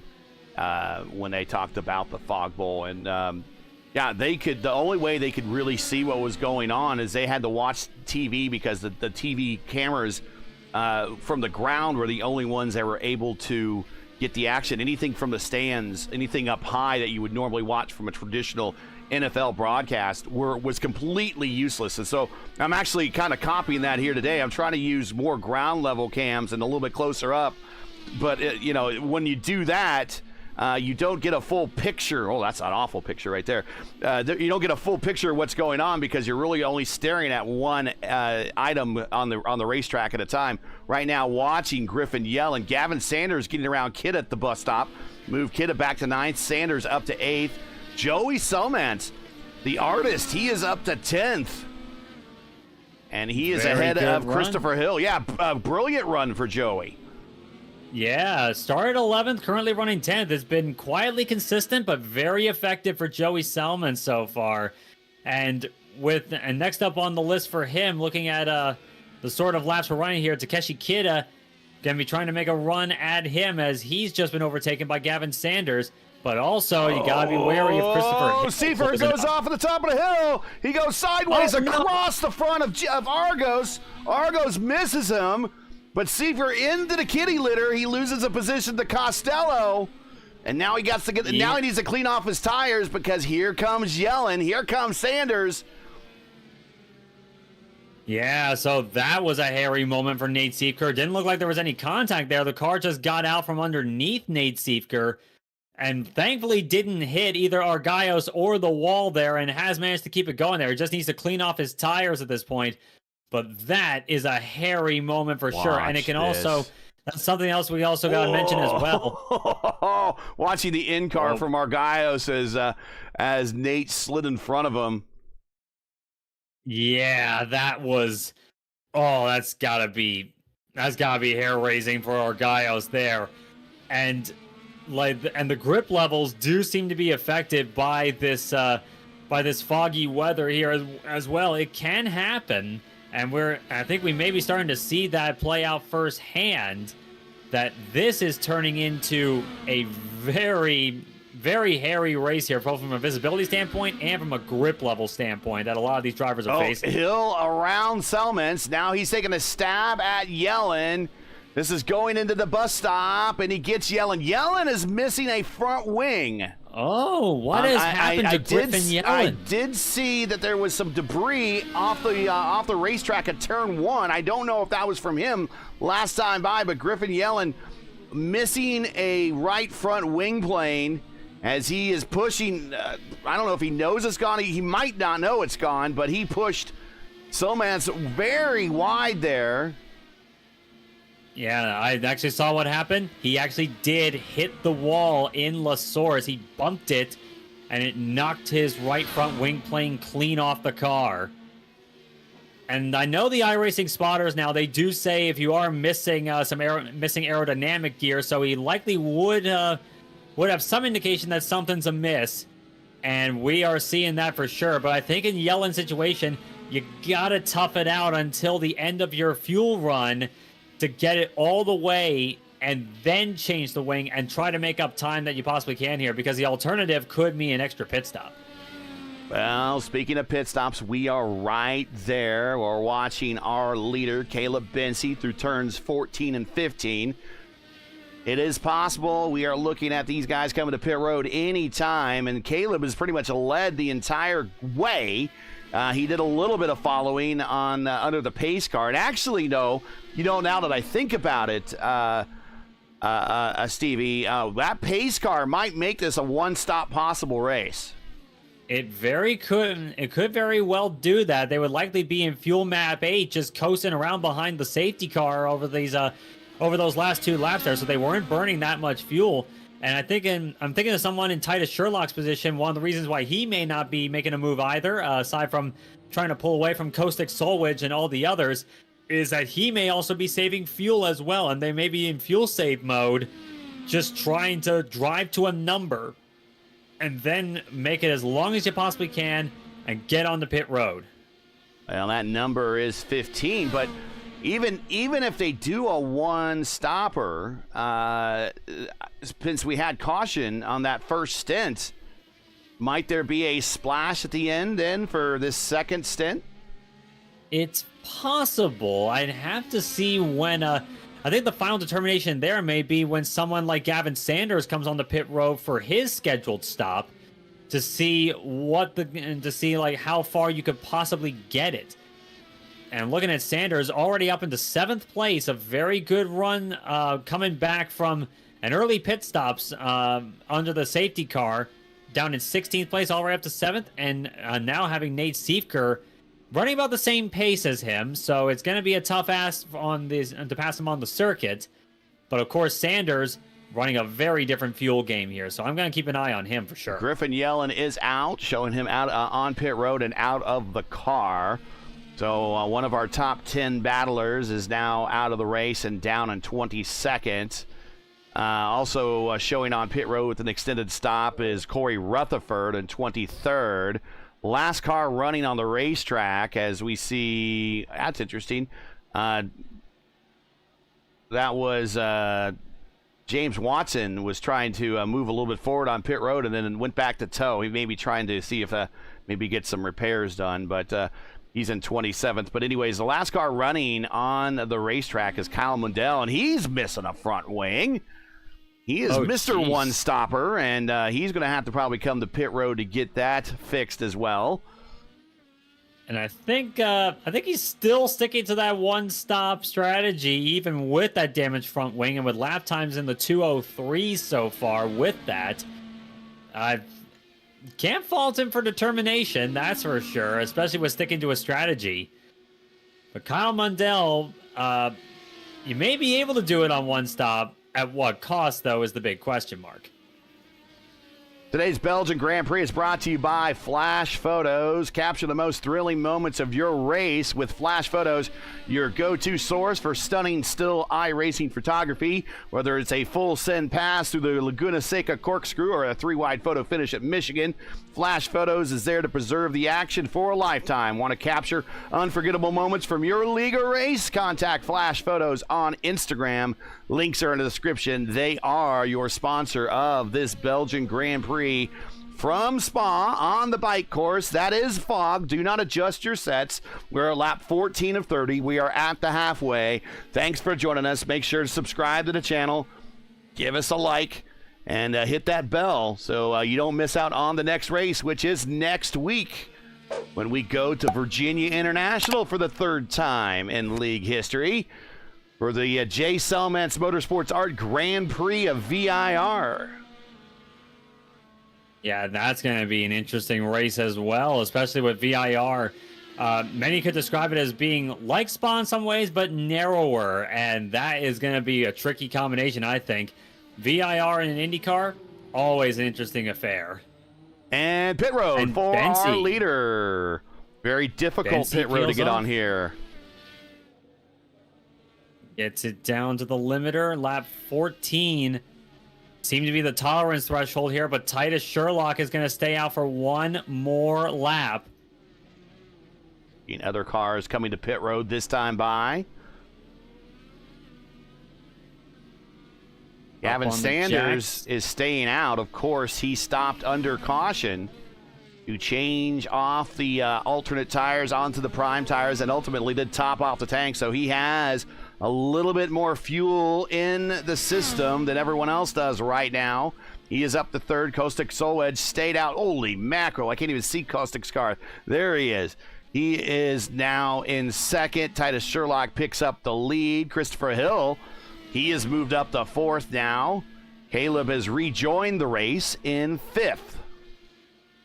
when they talked about the Fog Bowl, and the only way they could really see what was going on is they had to watch TV, because the TV cameras from the ground were the only ones that were able to get the action. Anything from the stands, anything up high that you would normally watch from a traditional NFL broadcast was completely useless. And so I'm actually kind of copying that here today. I'm trying to use more ground level cams and a little bit closer up. But, when you do that, you don't get a full picture. Oh, that's an awful picture right there. You don't get a full picture of what's going on because you're really only staring at one item on the racetrack at a time. Right now, watching Griffin yell, and Gavin Sanders getting around Kidda at the bus stop. Move Kidda back to 9th, Sanders up to 8th. Joey Selmans, the artist, he is up to 10th. And he is ahead of Christopher Hill. Yeah, a brilliant run for Joey. Yeah, started 11th, currently running 10th. It's been quietly consistent, but very effective for Joey Selman so far. And next up on the list for him, looking at the sort of laps we're running here, Takeshi Kidda going to be trying to make a run at him as he's just been overtaken by Gavin Sanders. But also, you got to be wary of Christopher Hill. Seifert goes off at the top of the hill. He goes sideways across the front of Argos. Argos misses him. But Seifert into the kitty litter. He loses a position to Costello. And now he got to get. Now he needs to clean off his tires because here comes Yellen. Here comes Sanders. Yeah, so that was a hairy moment for Nate Seifert. Didn't look like there was any contact there. The car just got out from underneath Nate Seifert and thankfully didn't hit either Argaios or the wall there and has managed to keep it going there. He just needs to clean off his tires at this point. But that is a hairy moment for sure. And it can also, that's something else we also got to mention as well. Watching the in-car from Argaios as Nate slid in front of him. Yeah, that was, that's gotta be hair raising for Argaios there. And the grip levels do seem to be affected by this foggy weather here as well. It can happen, and I think we may be starting to see that play out firsthand, that this is turning into a very, very hairy race here, both from a visibility standpoint and from a grip level standpoint that a lot of these drivers are facing. Hill around Selmans. Now he's taking a stab at Yellen. This is going into the bus stop, and he gets Yellen. Yellen is missing a front wing. Oh, what has happened to Griffin Yellen? I did see that there was some debris off the racetrack at turn 1. I don't know if that was from him last time by, but Griffin Yellen missing a right front wing plane as he is pushing. I don't know if he knows it's gone. He might not know it's gone, but he pushed Selmans very wide there. Yeah, I actually saw what happened. He actually did hit the wall in La Source. He bumped it, and it knocked his right front wing plane clean off the car. And I know the iRacing spotters now, they do say if you are missing missing aerodynamic gear, so he likely would have some indication that something's amiss. And we are seeing that for sure. But I think in Yellen's situation, you gotta tough it out until the end of your fuel run to get it all the way and then change the wing and try to make up time that you possibly can here, because the alternative could mean an extra pit stop. Well, speaking of pit stops, we are right there. We're watching our leader, Caleb Bensie, through turns 14 and 15. It is possible we are looking at these guys coming to pit road anytime, and Caleb has pretty much led the entire way. He did a little bit of following on under the pace car. And actually, no, now that I think about it, Stevie, that pace car might make this a one-stop possible race. It could very well do that. They would likely be in fuel map 8, just coasting around behind the safety car over those last 2 laps there, so they weren't burning that much fuel. And I'm thinking of someone in Titus Sherlock's position. One of the reasons why he may not be making a move either, aside from trying to pull away from Kostik Solwich and all the others, is that he may also be saving fuel as well, and they may be in fuel save mode, just trying to drive to a number and then make it as long as you possibly can and get on the pit road. Well, that number is 15, but even if they do a one-stopper, since we had caution on that first stint, might there be a splash at the end then for this second stint? It's possible. I'd have to see when. I think the final determination there may be when someone like Gavin Sanders comes on the pit road for his scheduled stop to see like how far you could possibly get it. And looking at Sanders, already up into 7th place, a very good run coming back from an early pit stops under the safety car, down in 16th place, all the way up to 7th, and now having Nate Seifert running about the same pace as him, so it's going to be a tough ask to pass him on the circuit. But of course, Sanders running a very different fuel game here, so I'm going to keep an eye on him for sure. Griffin Yellen is out, showing him out on pit road and out of the car. So one of our top 10 battlers is now out of the race and down in 22nd. Also showing on pit road with an extended stop is Corey Rutherford in 23rd. Last car running on the racetrack, as we see. That's interesting. That was James Watson was trying to move a little bit forward on pit road and then went back to tow. He may be trying to see if maybe get some repairs done. But He's in 27th. But anyways, the last car running on the racetrack is Kyle Mundell, and he's missing a front wing. He is Mr. One-Stopper, and he's going to have to probably come to pit road to get that fixed as well. And I think he's still sticking to that one-stop strategy, even with that damaged front wing, and with lap times in the 2:03 so far. With that, I can't fault him for determination, that's for sure, especially with sticking to a strategy. But Kyle Mundell, you may be able to do it on one stop. At what cost, though, is the big question mark. Today's Belgian Grand Prix is brought to you by Flash Photos. Capture the most thrilling moments of your race with Flash Photos, your go-to source for stunning still iRacing photography. Whether it's a full send pass through the Laguna Seca corkscrew or a 3-wide photo finish at Michigan, Flash Photos is there to preserve the action for a lifetime. Want to capture unforgettable moments from your league or race? Contact Flash Photos on Instagram. Links are in the description. They are your sponsor of this Belgian Grand Prix from Spa on the bike course. That is fog. Do not adjust your sets. We're at lap 14 of 30. We are at the halfway. Thanks for joining us. Make sure to subscribe to the channel. Give us a like. And hit that bell so you don't miss out on the next race, which is next week when we go to Virginia International for the third time in league history for the J. Selmans Motorsports Art Grand Prix of VIR. Yeah, that's going to be an interesting race as well, especially with VIR. Many could describe it as being like Spa in some ways, but narrower, and that is going to be a tricky combination, I think. VIR and an IndyCar, always an interesting affair. And pit road and for our leader. Very difficult pit road to get on here. Gets it down to the limiter, lap 14. Seemed to be the tolerance threshold here, but Titus Sherlock is going to stay out for one more lap. Other cars coming to pit road this time by. Gavin Sanders is staying out. Of course, he stopped under caution to change off the alternate tires onto the prime tires and ultimately did top off the tank. So he has a little bit more fuel in the system than everyone else does right now. He is up to third. Caustic Soul Edge stayed out. Holy mackerel. I can't even see Caustic's car. There he is. He is now in second. Titus Sherlock picks up the lead. Christopher Hill, he has moved up to fourth now. Caleb has rejoined the race in fifth.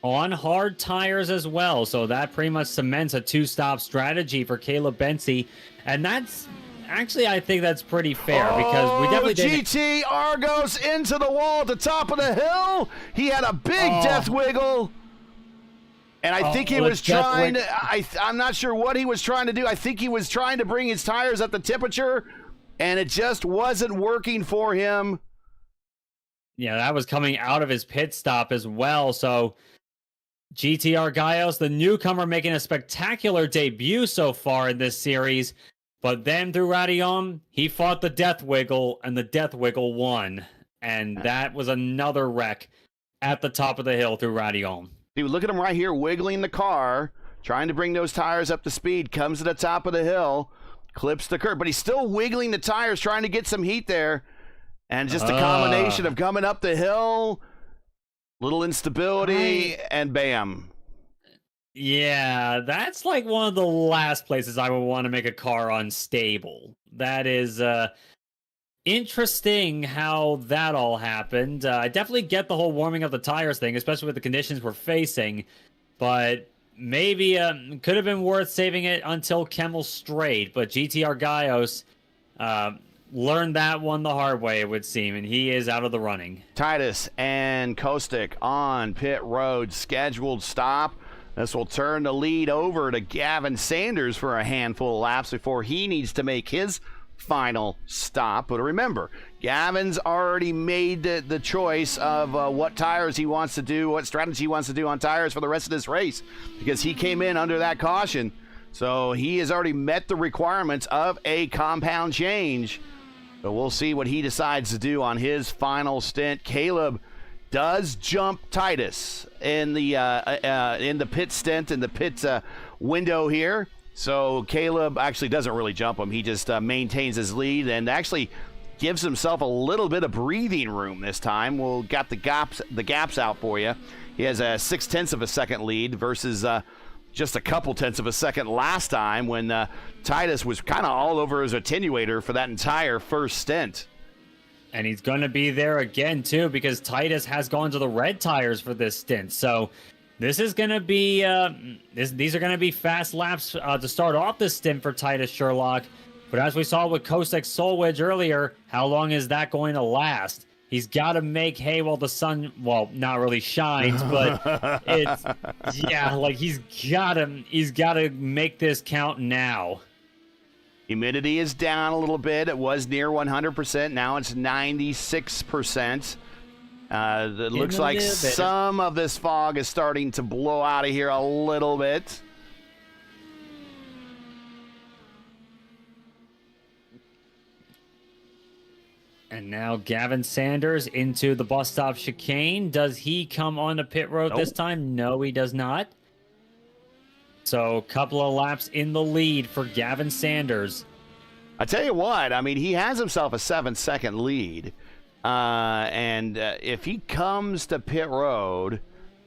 On hard tires as well, so that pretty much cements a two-stop strategy for Caleb Benzie. And that's actually, I think that's pretty fair because we definitely did. GT Argos into the wall at the top of the hill. He had a big death wiggle. And I think he was trying to, I'm not sure what he was trying to do. I think he was trying to bring his tires up to temperature, and it just wasn't working for him. Yeah, that was coming out of his pit stop as well. So GTR Gaios, the newcomer, making a spectacular debut so far in this series. But then through Radion, he fought the Death Wiggle, and the Death Wiggle won. And that was another wreck at the top of the hill through Radion. Dude, look at him right here wiggling the car, trying to bring those tires up to speed, comes to the top of the hill, clips the curb, but he's still wiggling the tires, trying to get some heat there. And just a combination of coming up the hill, little instability, and bam. Yeah, that's like one of the last places I would want to make a car unstable. That is interesting how that all happened. I definitely get the whole warming of the tires thing, especially with the conditions we're facing. But maybe could have been worth saving it until Kemmel straight. But GTR Gaios learned that one the hard way, it would seem, and he is out of the running. Titus and Caustic on pit road, scheduled stop. This will turn the lead over to Gavin Sanders for a handful of laps before he needs to make his final stop. But remember, Gavin's already made the choice of what tires he wants to do, what strategy he wants to do on tires for the rest of this race, because he came in under that caution. So he has already met the requirements of a compound change. So we'll see what he decides to do on his final stint. Caleb does jump Titus in the pit stint, in the pit window here. So Caleb actually doesn't really jump him. He just maintains his lead and actually gives himself a little bit of breathing room this time. We'll got the gaps out for you. He has a 0.6 of a second lead versus just a couple tenths of a second last time when Titus was kind of all over his attenuator for that entire first stint. And he's going to be there again, too, because Titus has gone to the red tires for this stint. So this is going to be these are going to be fast laps to start off this stint for Titus Sherlock. But as we saw with Kosek Solwich earlier, how long is that going to last? He's got to make hay while the sun, well, not really shines, but it's, yeah, like he's got to make this count now. Humidity is down a little bit. It was near 100%. Now it's 96%. It looks like some of this fog is starting to blow out of here a little bit. And now Gavin Sanders into the bus stop chicane. Does he come on the pit road this time? No, he does not. So a couple of laps in the lead for Gavin Sanders. I tell you what, I mean, he has himself a 7-second lead. And if he comes to pit road,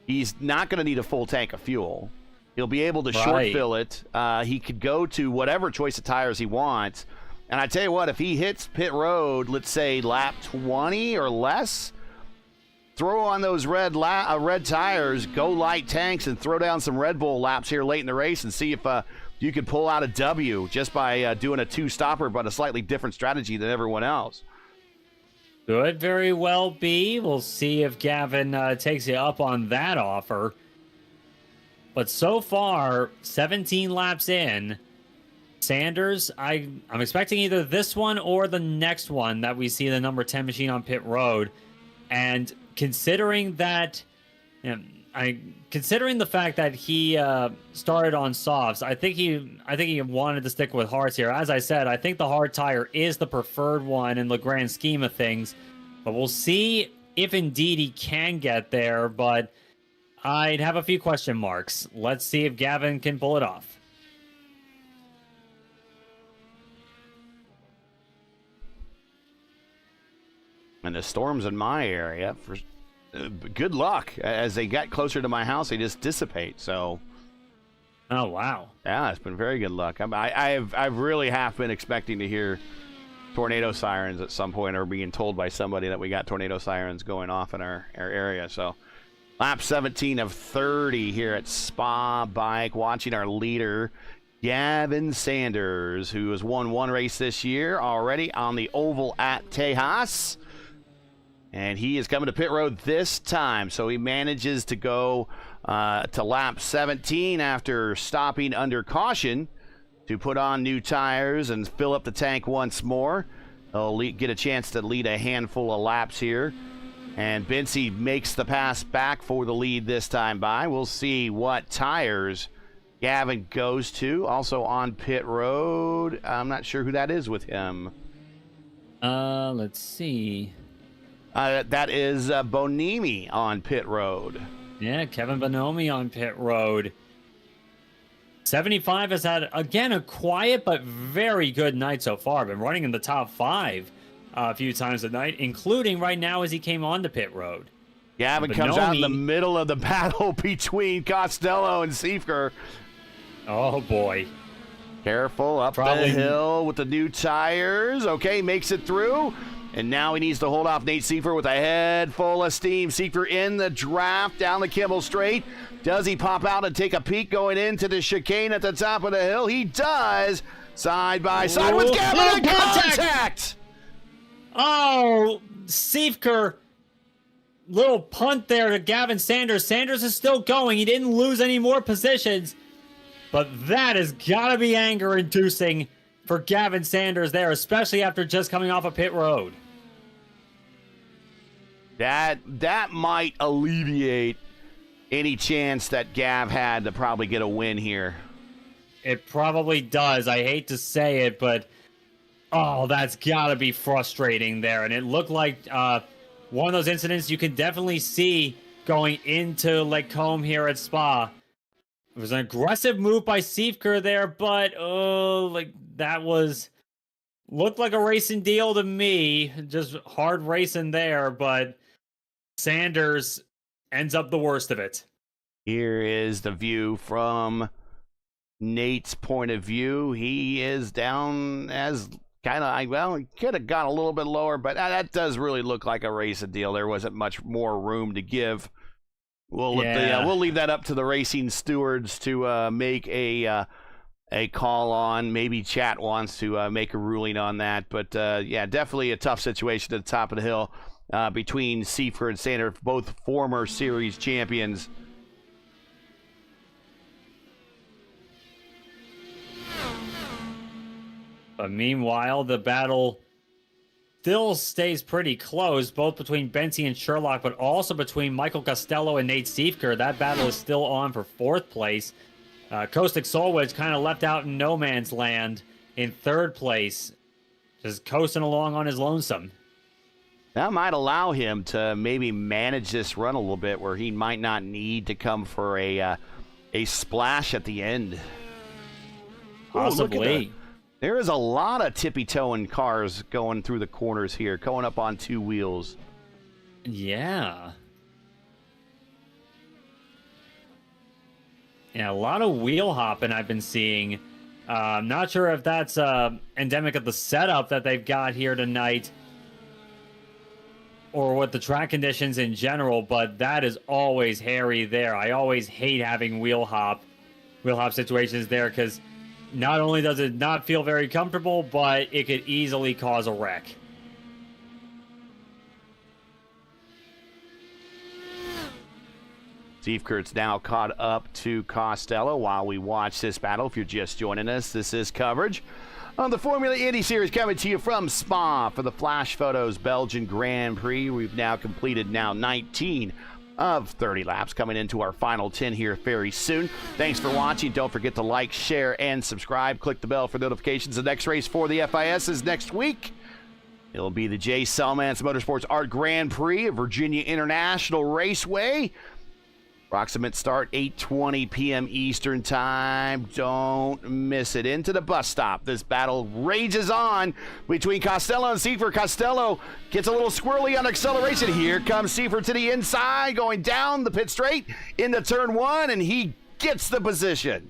he's not going to need a full tank of fuel. He'll be able to short fill it. He could go to whatever choice of tires he wants. And I tell you what, if he hits pit road, let's say lap 20 or less, throw on those red tires, go light tanks, and throw down some Red Bull laps here late in the race and see if you can pull out a W just by doing a two-stopper, but a slightly different strategy than everyone else. Could very well be. We'll see if Gavin takes you up on that offer. But so far, 17 laps in, Sanders, I'm expecting either this one or the next one that we see the number 10 machine on pit road. And considering that, considering the fact that he started on softs, I think he wanted to stick with hards here. As I said, I think the hard tire is the preferred one in the grand scheme of things. But we'll see if indeed he can get there. But I'd have a few question marks. Let's see if Gavin can pull it off. And the storms in my area, for good luck. As they get closer to my house, they just dissipate. So, oh wow, yeah, it's been very good luck. I've really half been expecting to hear tornado sirens at some point, or being told by somebody that we got tornado sirens going off in our area. So, lap 17 of 30 here at Spa Bike, watching our leader, Gavin Sanders, who has won one race this year already on the oval at Tejas. And he is coming to pit road this time. So he manages to go to lap 17 after stopping under caution to put on new tires and fill up the tank once more. He'll get a chance to lead a handful of laps here. And Bincy makes the pass back for the lead this time by. We'll see what tires Gavin goes to. Also on pit road. I'm not sure who that is with him. Let's see. That is Bonimi on pit road. Yeah, Kevin Bonomi on pit road. 75 has had, again, a quiet but very good night so far. Been running in the top 5 a few times a night, including right now as he came on to pit road. Gavin comes out in the middle of the battle between Costello and Siefker. Oh, boy. Careful up the hill with the new tires. Okay, makes it through. And now he needs to hold off Nate Seifer with a head full of steam. Seifer in the draft down the Kimmel Straight. Does he pop out and take a peek going into the chicane at the top of the hill? He does. Side by side with Gavin. Contact! Oh, Seifer. Little punt there to Gavin Sanders. Sanders is still going. He didn't lose any more positions. But that has got to be anger-inducing for Gavin Sanders there, especially after just coming off a pit road. That might alleviate any chance that Gav had to probably get a win here. It probably does. I hate to say it, but oh, that's got to be frustrating there. And it looked like one of those incidents you can definitely see going into Lake Combe here at Spa. It was an aggressive move by Siefker there, but that looked like a racing deal to me. Just hard racing there, but Sanders ends up the worst of it. Here is the view from Nate's point of view. He is down as kind of, well, he could have gone a little bit lower, but that does really look like a racing deal. There wasn't much more room to give. We'll leave that up to the racing stewards to make a call on. Maybe chat wants to make a ruling on that. But, yeah, definitely a tough situation at the top of the hill between Siefker and Sanders, both former series champions. But meanwhile, the battle still stays pretty close, both between Bensi and Sherlock, but also between Michael Costello and Nate Siefker. That battle is still on for 4th place. Kostik Solwitz kind of left out in no man's land in 3rd place, just coasting along on his lonesome. That might allow him to maybe manage this run a little bit, where he might not need to come for a splash at the end. Possibly. There is a lot of tippy-toeing cars going through the corners here, going up on 2 wheels. Yeah. Yeah, a lot of wheel hopping I've been seeing. I'm not sure if that's endemic of the setup that they've got here tonight, or what the track conditions in general, but that is always hairy there. I always hate having wheel hop situations there, because not only does it not feel very comfortable, but it could easily cause a wreck. Siefker's now caught up to Costello while we watch this battle. If you're just joining us, this is coverage on the Formula Indy Series, coming to you from Spa for the Flash Photos Belgian Grand Prix. We've now completed 19 of 30 laps, coming into our final 10 here very soon. Thanks for watching. Don't forget to like, share, and subscribe. Click the bell for notifications. The next race for the FIS is next week. It'll be the J. Selmans Motorsports Art Grand Prix of Virginia International Raceway. Approximate start 8:20 p.m. Eastern Time. Don't miss it. Into the bus stop. This battle rages on between Costello and Siefker. Costello gets a little squirrely on acceleration. Here comes Siefker to the inside, going down the pit straight into turn 1, and he gets the position.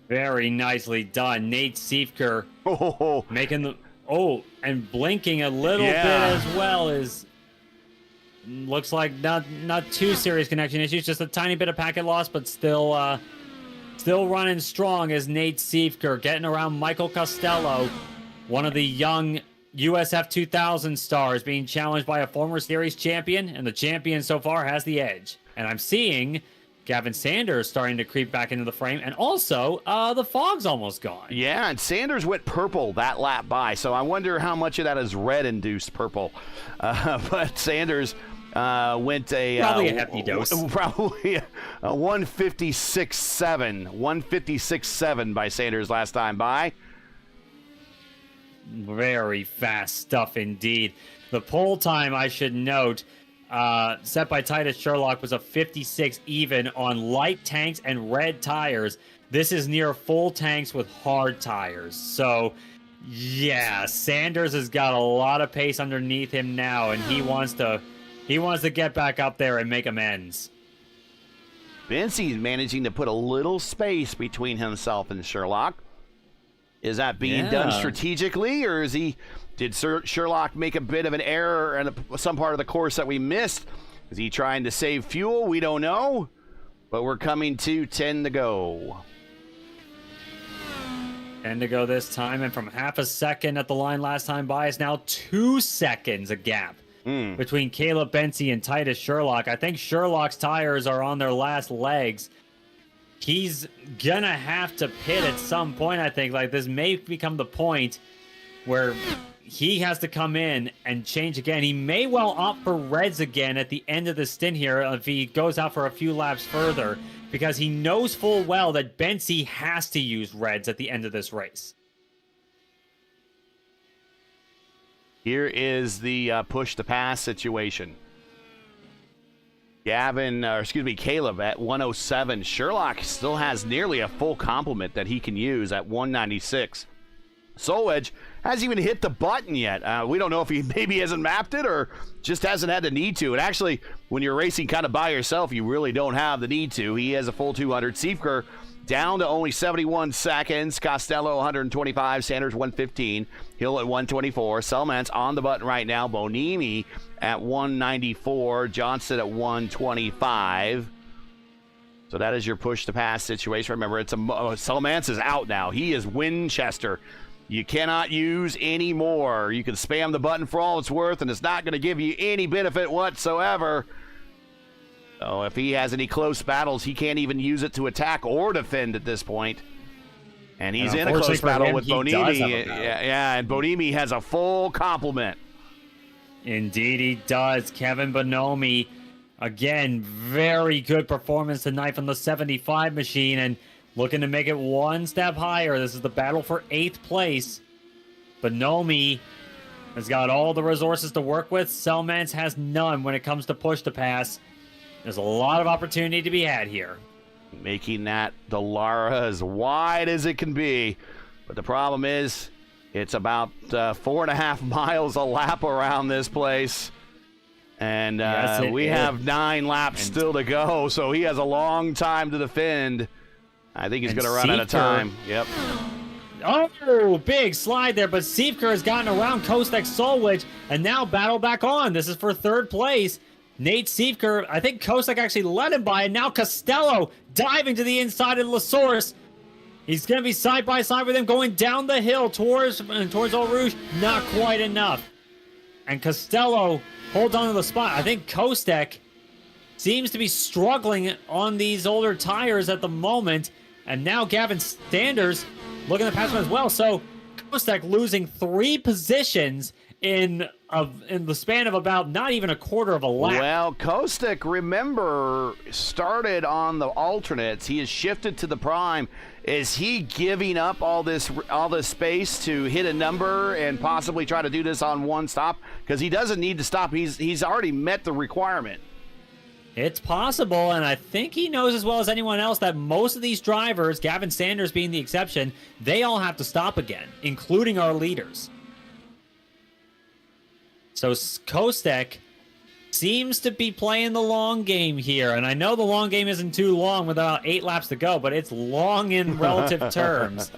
Very nicely done. Nate Siefker making the... and blinking a little bit as well. Is looks like not too serious connection issues, just a tiny bit of packet loss, but still running strong as Nate Siefker getting around Michael Costello, one of the young USF 2000 stars, being challenged by a former series champion, and the champion so far has the edge. And I'm seeing Gavin Sanders starting to creep back into the frame, and also the fog's almost gone. Yeah, and Sanders went purple that lap by, so I wonder how much of that is red-induced purple. But Sanders went probably a hefty dose. Probably a 156.7. 156.7 by Sanders last time by. Very fast stuff indeed. The pole time, I should note, set by Titus Sherlock, was a 56 even on light tanks and red tires. This is near full tanks with hard tires. So, yeah, Sanders has got a lot of pace underneath him now, and he wants to get back up there and make amends. Bensi's managing to put a little space between himself and Sherlock. Is that being done strategically, or did Sherlock make a bit of an error in some part of the course that we missed? Is he trying to save fuel? We don't know, but we're coming to 10 to go. 10 to go this time, and from half a second at the line last time by, it's now 2 seconds a gap between Caleb Bensi and Titus Sherlock. I think Sherlock's tires are on their last legs. He's gonna have to pit at some point, I think. Like, this may become the point where he has to come in and change again. He may well opt for reds again at the end of the stint here if he goes out for a few laps further, because he knows full well that Bensi has to use reds at the end of this race. Here is the push-to-pass situation. Caleb at 107. Sherlock still has nearly a full complement that he can use at 196. Solwedge hasn't even hit the button yet. We don't know if he maybe hasn't mapped it or just hasn't had the need to. And actually, when you're racing kind of by yourself, you really don't have the need to. He has a full 200. Siefker down to only 71 seconds. Costello 125. Sanders 115. Hill at 124. Selmans on the button right now. Bonini at 194. Johnson at 125. So that is your push-to-pass situation. Remember, Selmans is out now. He is Winchester. You cannot use any more. You can spam the button for all it's worth, and it's not going to give you any benefit whatsoever. So if he has any close battles, he can't even use it to attack or defend at this point. And he's in a close battle with Bonimi. Yeah, and Bonimi has a full complement. Indeed he does. Kevin Bonomi, again, very good performance tonight from the 75 machine, and looking to make it one step higher. This is the battle for 8th place. Bonomi has got all the resources to work with. Selmans has none when it comes to push-to-pass. There's a lot of opportunity to be had here. Making that Dallara as wide as it can be. But the problem is, it's about 4.5 miles a lap around this place. And we have 9 laps still to go, so he has a long time to defend. I think he's going to run out of time. Yep. Oh, big slide there, but Siefker has gotten around Kostek Solwich, and now battle back on. This is for 3rd place. Nate Siefker, I think Kostek actually led him by, and now Costello diving to the inside of La Source. He's going to be side by side with him, going down the hill towards Eau Rouge. Not quite enough. And Costello holds on to the spot. I think Kostek seems to be struggling on these older tires at the moment. And now Gavin Sanders looking to pass him as well. So Kostek losing 3 positions in the span of about not even a quarter of a lap. Well, Kostek, remember, started on the alternates. He has shifted to the prime. Is he giving up all this space to hit a number and possibly try to do this on one stop? Because he doesn't need to stop. He's already met the requirement. It's possible, and I think he knows as well as anyone else that most of these drivers, Gavin Sanders being the exception, they all have to stop again, including our leaders. So Kostek seems to be playing the long game here, and I know the long game isn't too long with about 8 laps to go, but it's long in relative terms.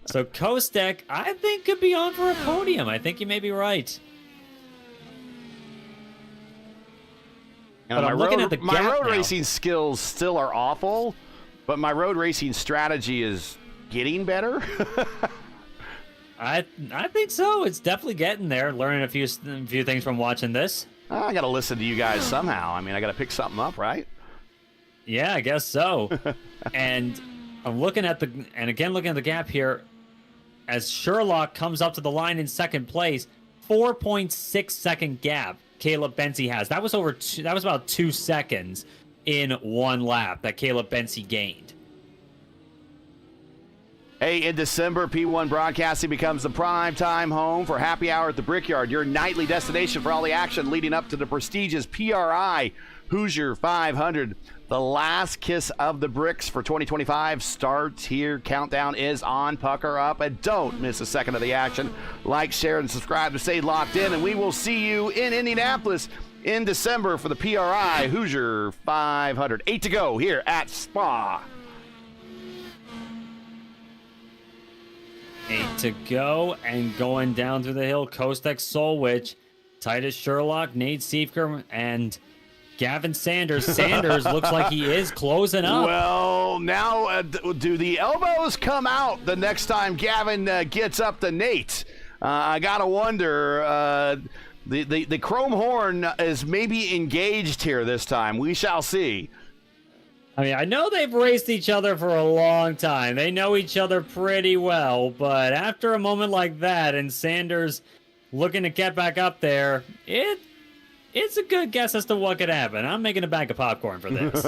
So Kostek, I think, could be on for a podium. I think you may be right. But I'm looking at the my road racing skills still are awful, but my road racing strategy is getting better. I think so. It's definitely getting there. Learning a few things from watching this. I got to listen to you guys somehow. I mean, I got to pick something up, right? Yeah, I guess so. And I'm looking at looking at the gap here, as Sherlock comes up to the line in 2nd place, 4.6 second gap. Caleb Benzie has. That was about 2 seconds in 1 lap that Caleb Benzie gained. Hey, in December, P1 Broadcasting becomes the prime-time home for Happy Hour at the Brickyard, your nightly destination for all the action leading up to the prestigious PRI Hoosier 500. The last kiss of the bricks for 2025 starts here. Countdown is on. Pucker up and don't miss a second of the action. Like, share, and subscribe to stay locked in, and we will see you in Indianapolis in December for the PRI Hoosier 500. 8 to go here at Spa. 8 to go, and going down through the hill, Kostek Solwich, Titus Sherlock, Nate Siefker, and Gavin Sanders. Sanders looks like he is closing up. Well, now do the elbows come out the next time Gavin gets up to Nate? I gotta wonder. The chrome horn is maybe engaged here this time. We shall see. I mean, I know they've raced each other for a long time. They know each other pretty well, but after a moment like that and Sanders looking to get back up there, it's a good guess as to what could happen. I'm making a bag of popcorn for this.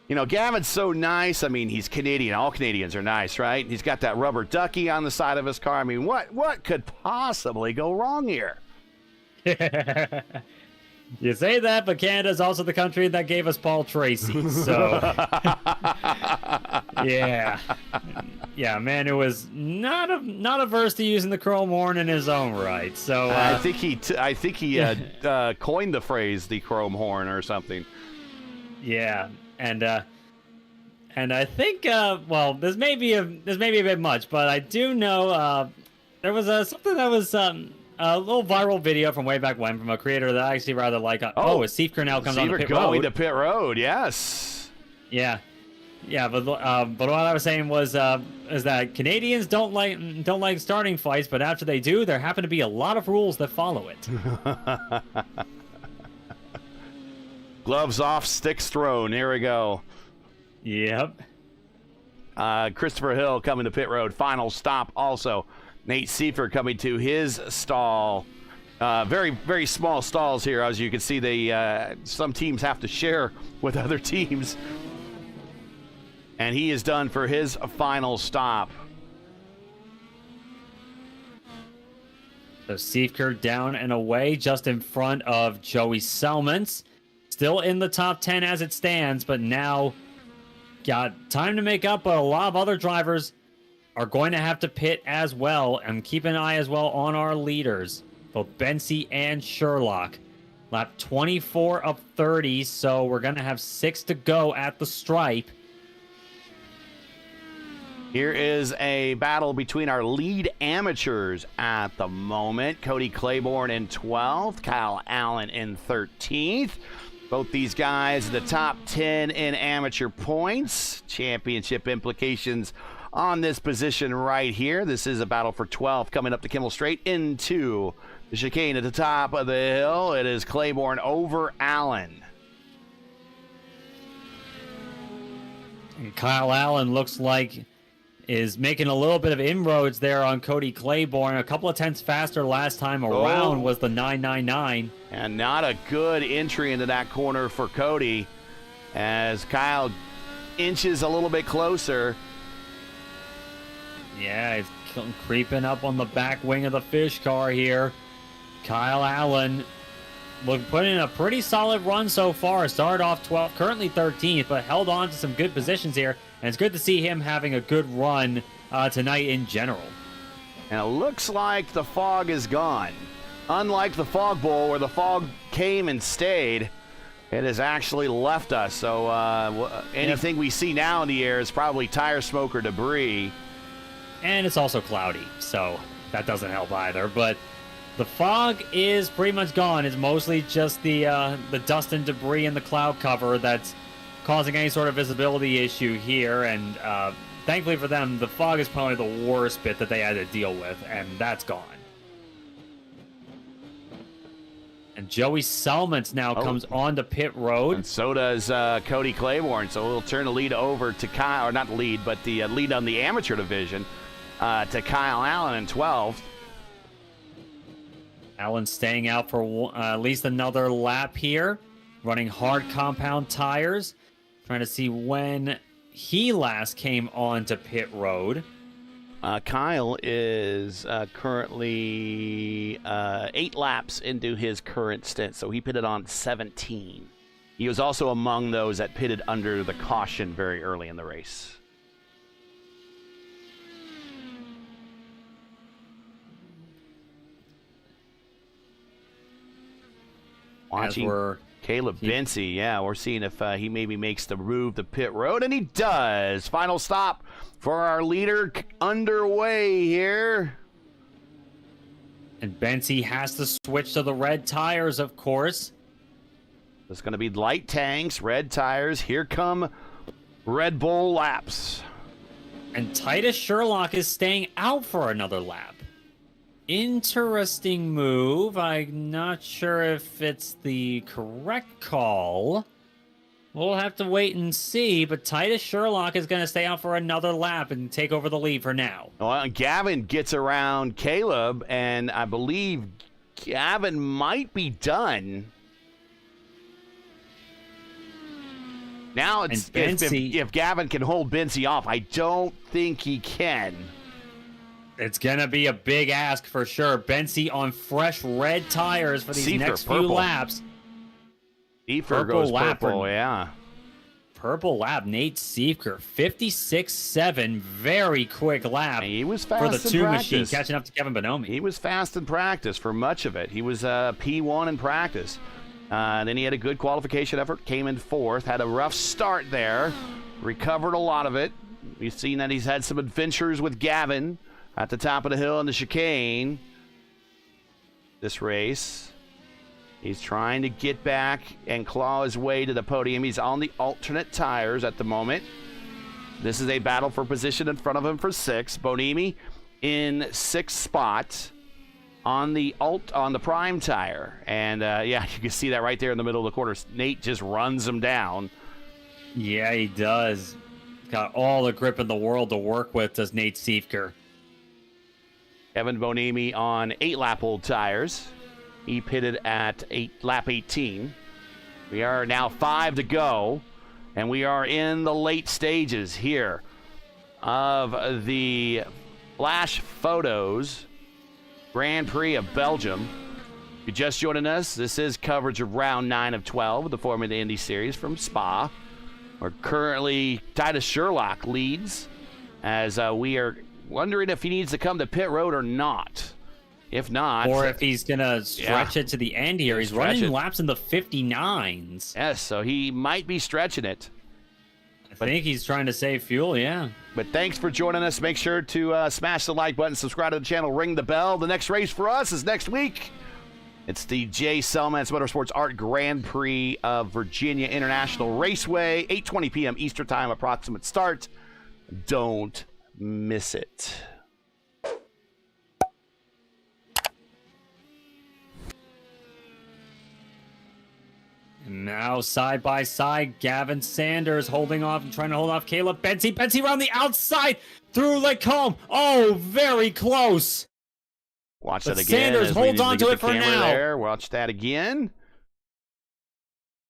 You know, Gavin's so nice. I mean, he's Canadian. All Canadians are nice, right? He's got that rubber ducky on the side of his car. I mean, what could possibly go wrong here? You say that, but Canada's also the country that gave us Paul Tracy. So, yeah, man, who was not averse to using the chrome horn in his own right. So I think he coined the phrase "the chrome horn" or something. Yeah, and I think well, this may be a bit much, but I do know there was something that was a little viral video from way back when from a creator that I actually rather like. As Seifker now comes on the pit road. Going to pit road, yes. Yeah, but what I was saying was is that Canadians don't like starting fights, but after they do, there happen to be a lot of rules that follow it. Gloves off, sticks thrown. Here we go. Yep. Christopher Hill coming to pit road. Final stop also. Nate Seifert coming to his stall. Very, very small stalls here. As you can see, some teams have to share with other teams. And he is done for his final stop. So Seifert down and away just in front of Joey Selmans. Still in the top 10 as it stands, but now got time to make up, but a lot of other drivers are going to have to pit as well, and keep an eye as well on our leaders, both Bensi and Sherlock. Lap 24 of 30, so we're going to have 6 to go at the stripe. Here is a battle between our lead amateurs at the moment. Cody Claiborne in 12th, Kyle Allen in 13th. Both these guys, the top 10 in amateur points. Championship implications on this position right here. This is a battle for 12th coming up the Kimmel Straight into the chicane at the top of the hill. It is Claiborne over Allen. And Kyle Allen looks like is making a little bit of inroads there on Cody Claiborne. A couple of tenths faster last time around was the 999. And not a good entry into that corner for Cody as Kyle inches a little bit closer. Yeah, he's creeping up on the back wing of the fish car here. Kyle Allen put in a pretty solid run so far. Started off 12th, currently 13th, but held on to some good positions here. And it's good to see him having a good run tonight in general. And it looks like the fog is gone. Unlike the Fog Bowl, where the fog came and stayed, it has actually left us. So anything we see now in the air is probably tire smoke or debris. And it's also cloudy, so that doesn't help either. But the fog is pretty much gone. It's mostly just the dust and debris in the cloud cover that's causing any sort of visibility issue here. And thankfully for them, the fog is probably the worst bit that they had to deal with, and that's gone. And Joey Selmans now comes onto pit road. And so does Cody Claiborne. So we'll turn the lead over to Kyle, or not the lead, but the lead on the amateur division to Kyle Allen in 12th. Allen staying out for at least another lap here, running hard compound tires, trying to see when he last came onto pit road. Kyle is currently 8 laps into his current stint, so he pitted on 17. He was also among those that pitted under the caution very early in the race. Watching Caleb Bensi, we're seeing if he maybe makes the move to pit road, and he does. Final stop for our leader underway here. And Bensi has to switch to the red tires, of course. It's going to be light tanks, red tires. Here come Red Bull laps. And Titus Sherlock is staying out for another lap. Interesting move. I'm not sure if it's the correct call. We'll have to wait and see, but Titus Sherlock is going to stay out for another lap and take over the lead for now. Well, Gavin gets around Caleb, and I believe Gavin might be done. Now it's if Gavin can hold Benzie off. I don't think he can. It's going to be a big ask for sure. Benzie on fresh red tires for these next few laps. Seifer goes purple, yeah. Purple lap, Nate Seifer, 56.7, very quick lap. And he was fast for the two practice. machine, catching up to Kevin Bonomi. He was fast in practice for much of it. He was P1 in practice. Then he had a good qualification effort, came in 4th, had a rough start there, recovered a lot of it. We've seen that he's had some adventures with Gavin at the top of the hill in the chicane. This race, he's trying to get back and claw his way to the podium. He's on the alternate tires at the moment. This is a battle for position in front of him for 6. Bonimi in 6th spot on the prime tire. And yeah, you can see that right there in the middle of the corner. Nate just runs him down. Yeah, he does. Got all the grip in the world to work with, does Nate Seifer. Kevin Bonimi on 8-lap-old tires. He pitted at lap 18. We are now 5 to go, and we are in the late stages here of the flash photos Grand Prix of Belgium. If you're just joining us, this is coverage of round 9 of 12 of the Formula Indy Series from Spa. We're currently, Titus Sherlock leads as we are wondering if he needs to come to pit road or not. If not, or if he's going to stretch it to the end here. He's running laps in the 59s. Yes, so he might be stretching it. I think he's trying to save fuel, yeah. But thanks for joining us. Make sure to smash the like button, subscribe to the channel, ring the bell. The next race for us is next week. It's the J. Selmans Motorsports Art Grand Prix of Virginia International Raceway, 8:20 p.m. Eastern Time, approximate start. Don't miss it. And now side by side, Gavin Sanders holding off and trying to hold off Caleb Benzie. Benzie around the outside through Lacombe. Oh, very close. Watch that again. Sanders holds on to it for now. There. Watch that again.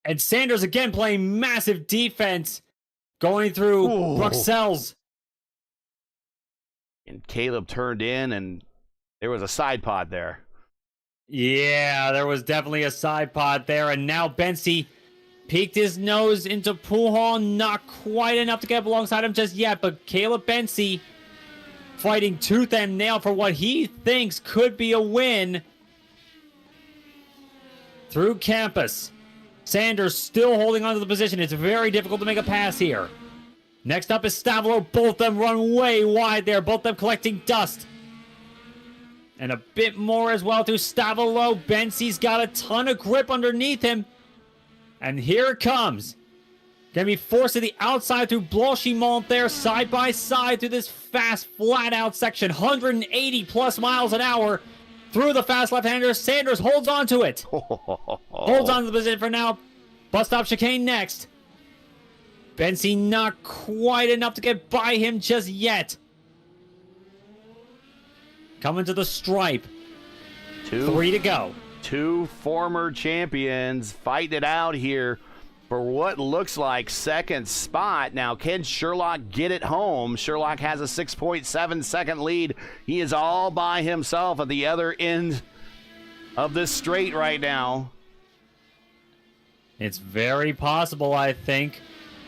And Sanders again playing massive defense, going through Bruxelles. And Caleb turned in, and there was a side pod there. Yeah, there was definitely a side pod there. And now Benzie peeked his nose into Pujol. Not quite enough to get up alongside him just yet, but Caleb Benzie fighting tooth and nail for what he thinks could be a win through campus. Sanders still holding on to the position. It's very difficult to make a pass here. Next up is Stavolo. Both of them run way wide there. Both of them collecting dust. And a bit more as well to Stavolo. Benzie's got a ton of grip underneath him. And here it comes. Gonna be forced to the outside through Blanchimont there, side by side through this fast, flat-out section. 180 plus miles an hour through the fast left-hander. Sanders holds on to it. Holds on to the position for now. Bus stop chicane next. Benzie not quite enough to get by him just yet. Coming to the stripe. 3 to go. 2 former champions fighting it out here for what looks like second spot. Now, can Sherlock get it home? Sherlock has a 6.7 second lead. He is all by himself at the other end of this straight right now. It's very possible, I think.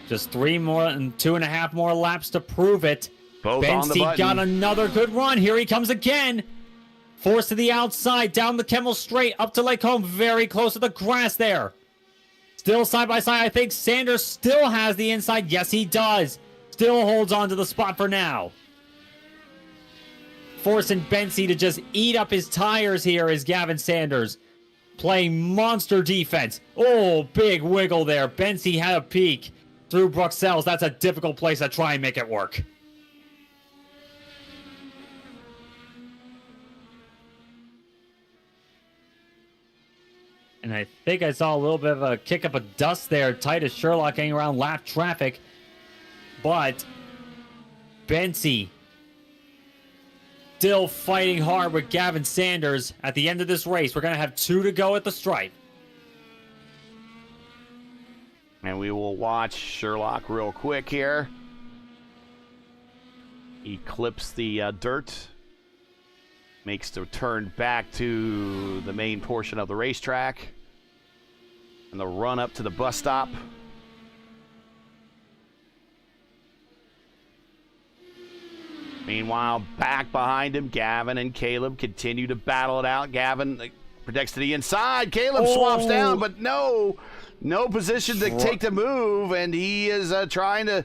Just 3 more and 2.5 more laps to prove it. Both on the button. Benzie got another good run. Here he comes again. Forced to the outside, down the Kemmel straight, up to Lacombe, very close to the grass there. Still side by side, I think Sanders still has the inside. Yes, he does. Still holds on to the spot for now. Forcing Benzie to just eat up his tires here is Gavin Sanders. Playing monster defense. Oh, big wiggle there. Benzie had a peek through Bruxelles. That's a difficult place to try and make it work. And I think I saw a little bit of a kick up of dust there. Titus Sherlock hanging around lap traffic. But Benzie still fighting hard with Gavin Sanders at the end of this race. We're going to have 2 to go at the stripe. And we will watch Sherlock real quick here. He clips the dirt. Makes the turn back to the main portion of the racetrack. And the run up to the bus stop. Meanwhile, back behind him, Gavin and Caleb continue to battle it out. Gavin protects to the inside. Caleb swaps down, but no position to take the move, and he is trying to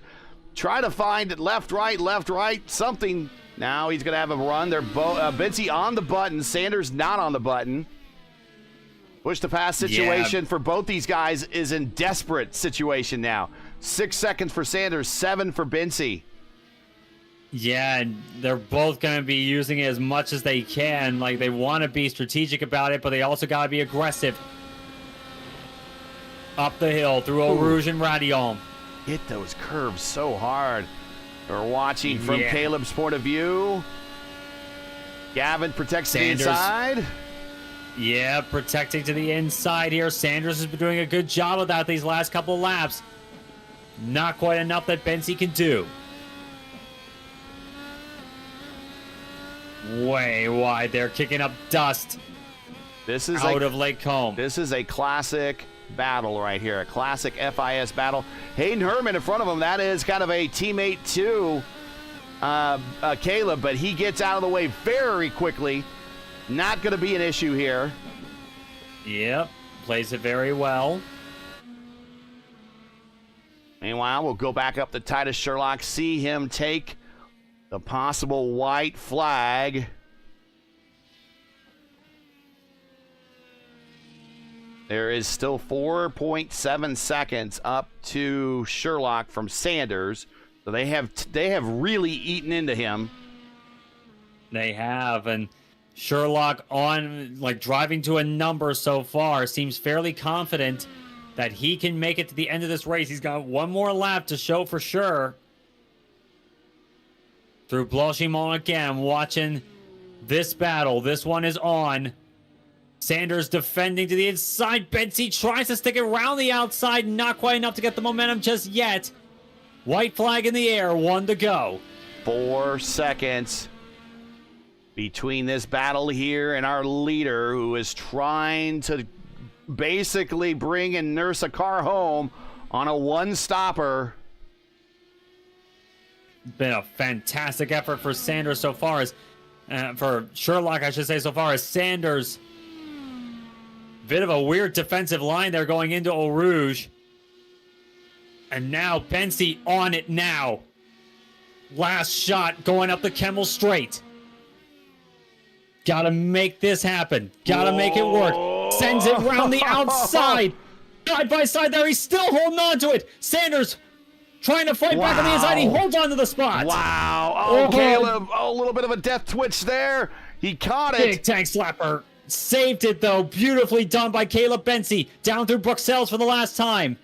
find it left, right, something. Now he's going to have a run. They're Bensy on the button. Sanders not on the button. Push to pass situation for both these guys is in desperate situation now. 6 seconds for Sanders, 7 for Bensy. Yeah, and they're both going to be using it as much as they can. Like, they want to be strategic about it, but they also got to be aggressive. Up the hill through Eau Rouge and Radillon. Hit those curves so hard. We're watching from Caleb's point of view. Gavin protects Sanders. The inside. Yeah, protecting to the inside here. Sanders has been doing a good job of that these last couple of laps. Not quite enough that Bensy can do. Way wide there, kicking up dust. This is out of Lake Combe. This is a classic battle right here, a classic FIS battle. Hayden Herman in front of him. That is kind of a teammate to Caleb, but he gets out of the way very quickly. Not going to be an issue here. Yep, plays it very well. Meanwhile, we'll go back up to Titus Sherlock, see him take the possible white flag. There is still 4.7 seconds up to Sherlock from Sanders. So they have really eaten into him. They have, and Sherlock driving to a number so far seems fairly confident that he can make it to the end of this race. He's got one more lap to show for sure. Through Blanchimont again, watching this battle. This one is on. Sanders defending to the inside. Bensy tries to stick it around the outside. Not quite enough to get the momentum just yet. White flag in the air. 1 to go. 4 seconds between this battle here and our leader, who is trying to basically bring and nurse a car home on a one-stopper. Been a fantastic effort for Sanders so far as for Sherlock, I should say, so far as Sanders. Bit of a weird defensive line there going into Eau Rouge. And now Bensy on it now. Last shot going up the Kemmel Straight. Gotta make this happen. Gotta make it work. Sends it around the outside. Side by side there. He's still holding on to it. Sanders trying to fight back on the inside. He holds on to the spot. Wow. Oh, Caleb. Oh, a little bit of a death twitch there. He caught it. Big tank slapper. Saved it, though. Beautifully done by Caleb Bensy. Down through Bruxelles for the last time.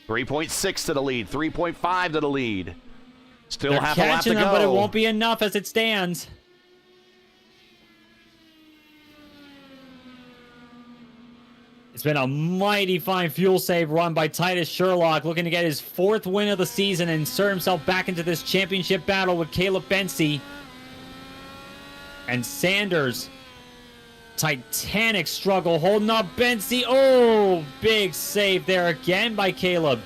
3.6 to the lead. 3.5 to the lead. Still They're half a lap to catching go. them, but it won't be enough as it stands. It's been a mighty fine fuel save run by Titus Sherlock, looking to get his 4th win of the season and insert himself back into this championship battle with Caleb Bensy. And Sanders, titanic struggle, holding up Bensy. Oh, big save there again by Caleb.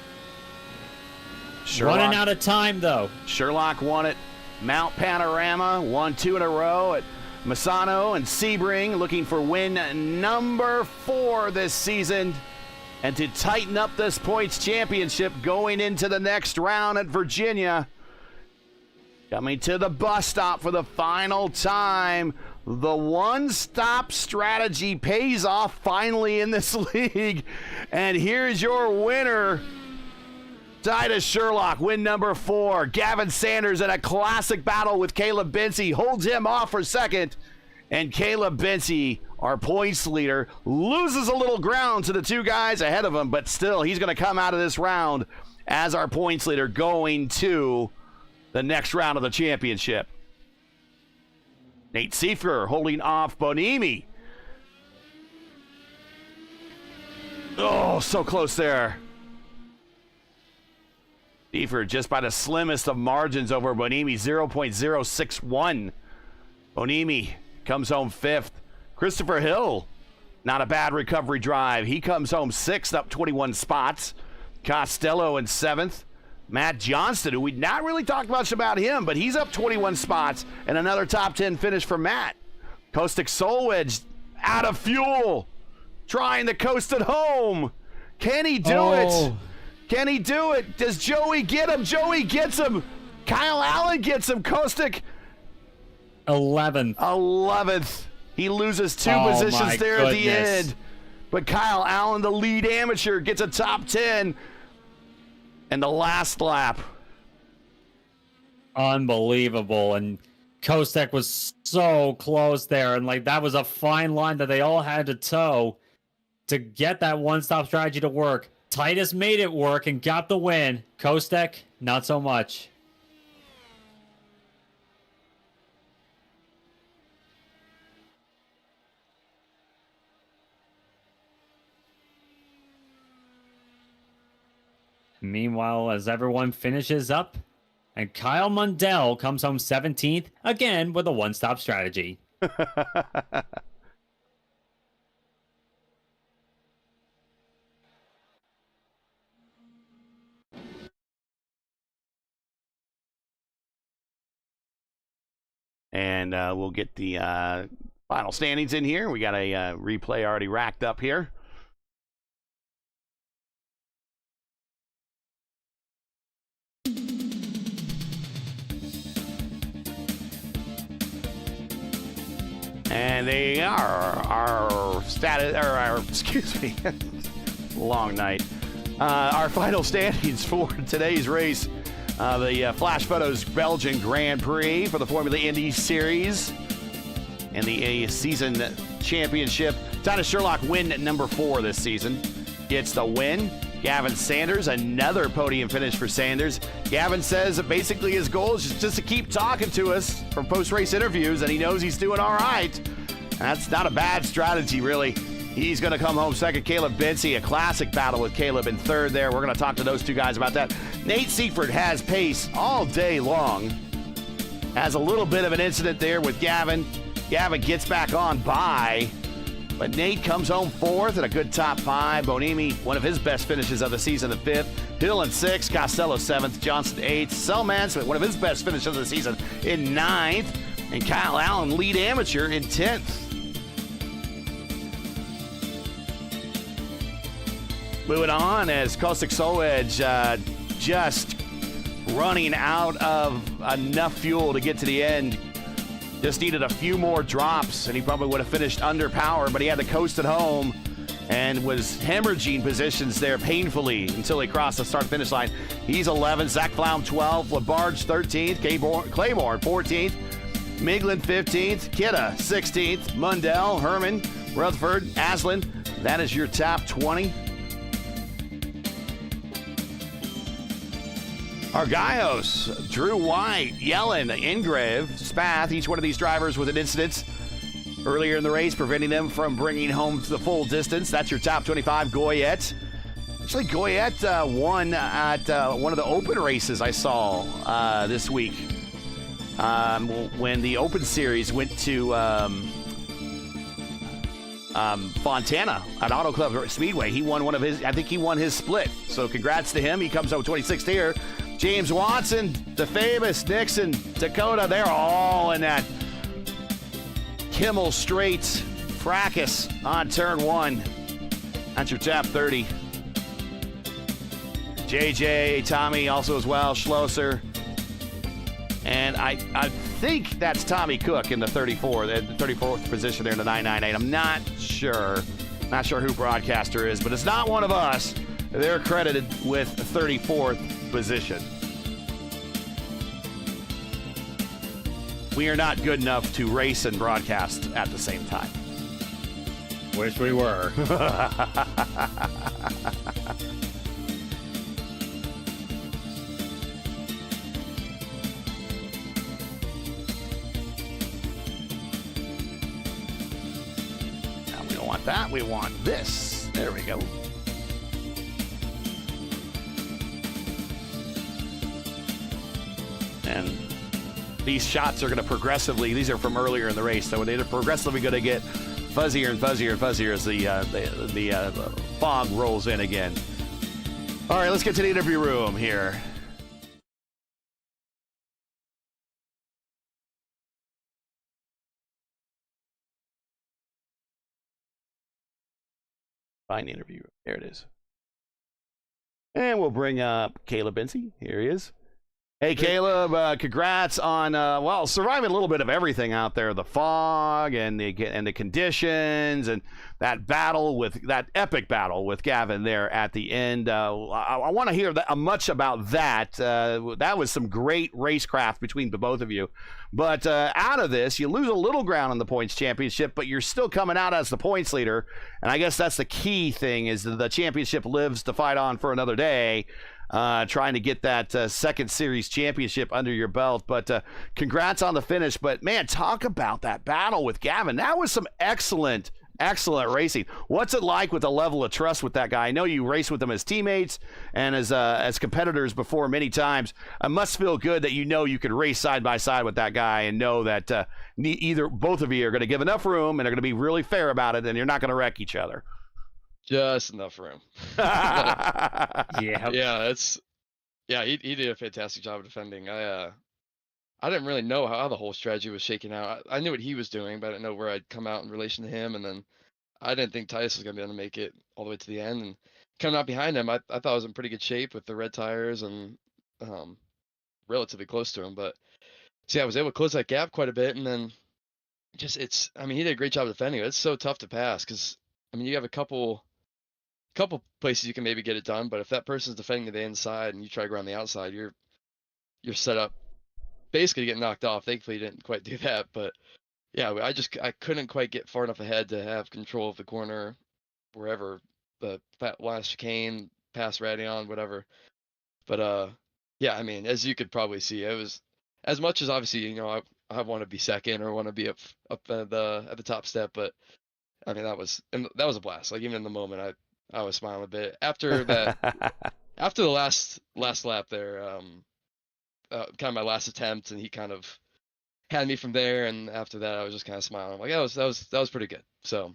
Running out of time, though. Sherlock won at Mount Panorama, won 2 in a row at Misano and Sebring, looking for win number 4 this season and to tighten up this points championship going into the next round at Virginia. Coming to the bus stop for the final time. The one-stop strategy pays off finally in this league. And here's your winner, Titus Sherlock, win number 4. Gavin Sanders in a classic battle with Caleb Bensy holds him off for second. And Caleb Bensy, our points leader, loses a little ground to the 2 guys ahead of him, but still he's going to come out of this round as our points leader going to the next round of the championship. Nate Seiffer holding off Bonimi. Oh, so close there. Seifert just by the slimmest of margins over Bonimi, 0.061. Bonimi comes home 5th. Christopher Hill, not a bad recovery drive. He comes home 6th, up 21 spots. Costello in 7th. Matt Johnston, who we not really talked much about him, but he's up 21 spots, and another top 10 finish for Matt. Caustic Solwedge out of fuel, trying to coast it home. Can he do it? Can he do it? Does Joey get him? Joey gets him. Kyle Allen gets him. Caustic 11th. He loses 2 positions there at the end. But Kyle Allen, the lead amateur, gets a top 10. And the last lap. Unbelievable. And Kostek was so close there. And like that was a fine line that they all had to toe to get that one-stop strategy to work. Titus made it work and got the win. Kostek, not so much. Meanwhile, as everyone finishes up, and Kyle Mundell comes home 17th, again with a one-stop strategy. And we'll get the final standings in here. We got a replay already racked up here. And they are our status, or our, excuse me, long night. Our final standings for today's race. The Flash Photos Belgian Grand Prix for the Formula Indy Series and the season championship. Titus Sherlock win number 4 this season. Gets the win. Gavin Sanders, another podium finish for Sanders. Gavin says that basically his goal is just to keep talking to us from post-race interviews, and he knows he's doing all right. That's not a bad strategy, really. He's going to come home second. Caleb Bensey, a classic battle with Caleb in third there. We're going to talk to those two guys about that. Nate Seifert has pace all day long. Has a little bit of an incident there with Gavin. Gavin gets back on by, but Nate comes home 4th and a good top 5. Bonimi, one of his best finishes of the season, the 5th. Hill in 6th. Costello 7th. Johnson 8th. Selman, one of his best finishes of the season, in 9th. And Kyle Allen, lead amateur, in 10th. Moving on as Caustic Solwedge just running out of enough fuel to get to the end. Just needed a few more drops, and he probably would have finished under power, but he had to coast it home and was hemorrhaging positions there painfully until he crossed the start-finish line. He's 11th, Zach Flaum 12th, Labarge 13th, Claiborne 14th, Miglin 15th, Kidda 16th, Mundell, Herman, Rutherford, Aslan. That is your top 20. Argaios, Drew White, Yellen, Ingrave, Spath, each one of these drivers with an incident earlier in the race, preventing them from bringing home the full distance. That's your top 25. Goyette. Actually, Goyette won at one of the open races I saw this week. When the Open Series went to Fontana at Auto Club Speedway. He won one of his, I think he won his split. So congrats to him. He comes home 26th here. James Watson, DeFavis, Nixon, Dakota, they're all in that Kimmel Straight fracas on turn 1. That's your top 30. JJ, Tommy also as well, Schlosser. And I think that's Tommy Cook in the 34th position there in the 998. I'm not sure. Not sure who broadcaster is, but it's not one of us. They're credited with 34th position. We are not good enough to race and broadcast at the same time. Wish we were. We don't want that. We want this. There we go. And these shots are going to progressively, these are from earlier in the race, so they're progressively going to get fuzzier and fuzzier and fuzzier as the fog rolls in again. All right, let's get to the interview room here. Find the interview room. There it is. And we'll bring up Caleb Benzie. Here he is. Hey, Caleb, congrats on, surviving a little bit of everything out there, the fog and the conditions and that epic battle with Gavin there at the end. I want to hear much about that. That was some great racecraft between the both of you. But out of this, you lose a little ground in the points championship, but you're still coming out as the points leader. And I guess that's the key thing, is the championship lives to fight on for another day. Trying to get that second series championship under your belt. But congrats on the finish. But, man, talk about that battle with Gavin. That was some excellent racing. What's it like with the level of trust with that guy? I know you raced with him as teammates and as competitors before many times. It must feel good that you know you can race side by side with that guy and know that both of you are going to give enough room and are going to be really fair about it, and you're not going to wreck each other. Just enough room. Yeah, he did a fantastic job of defending. I didn't really know how the whole strategy was shaking out. I knew what he was doing, but I didn't know where I'd come out in relation to him. And then I didn't think Titus was going to be able to make it all the way to the end. And coming out behind him, I thought I was in pretty good shape with the red tires and relatively close to him. But see, I was able to close that gap quite a bit. And then he did a great job defending it. It's so tough to pass because, you have a couple places you can maybe get it done, but if that person's defending the inside and you try to go around the outside, you're set up basically to get knocked off. Thankfully, you didn't quite do that, but yeah, I couldn't quite get far enough ahead to have control of the corner, wherever the last chicane, past Radion, whatever. But yeah, as you could probably see, it was as much as obviously I want to be second or want to be up at the top step, but that was a blast. Like even in the moment, I was smiling a bit after that. After the last lap there, kind of my last attempt, and he kind of had me from there. And after that, I was just kind of smiling. I'm like, that was pretty good. So,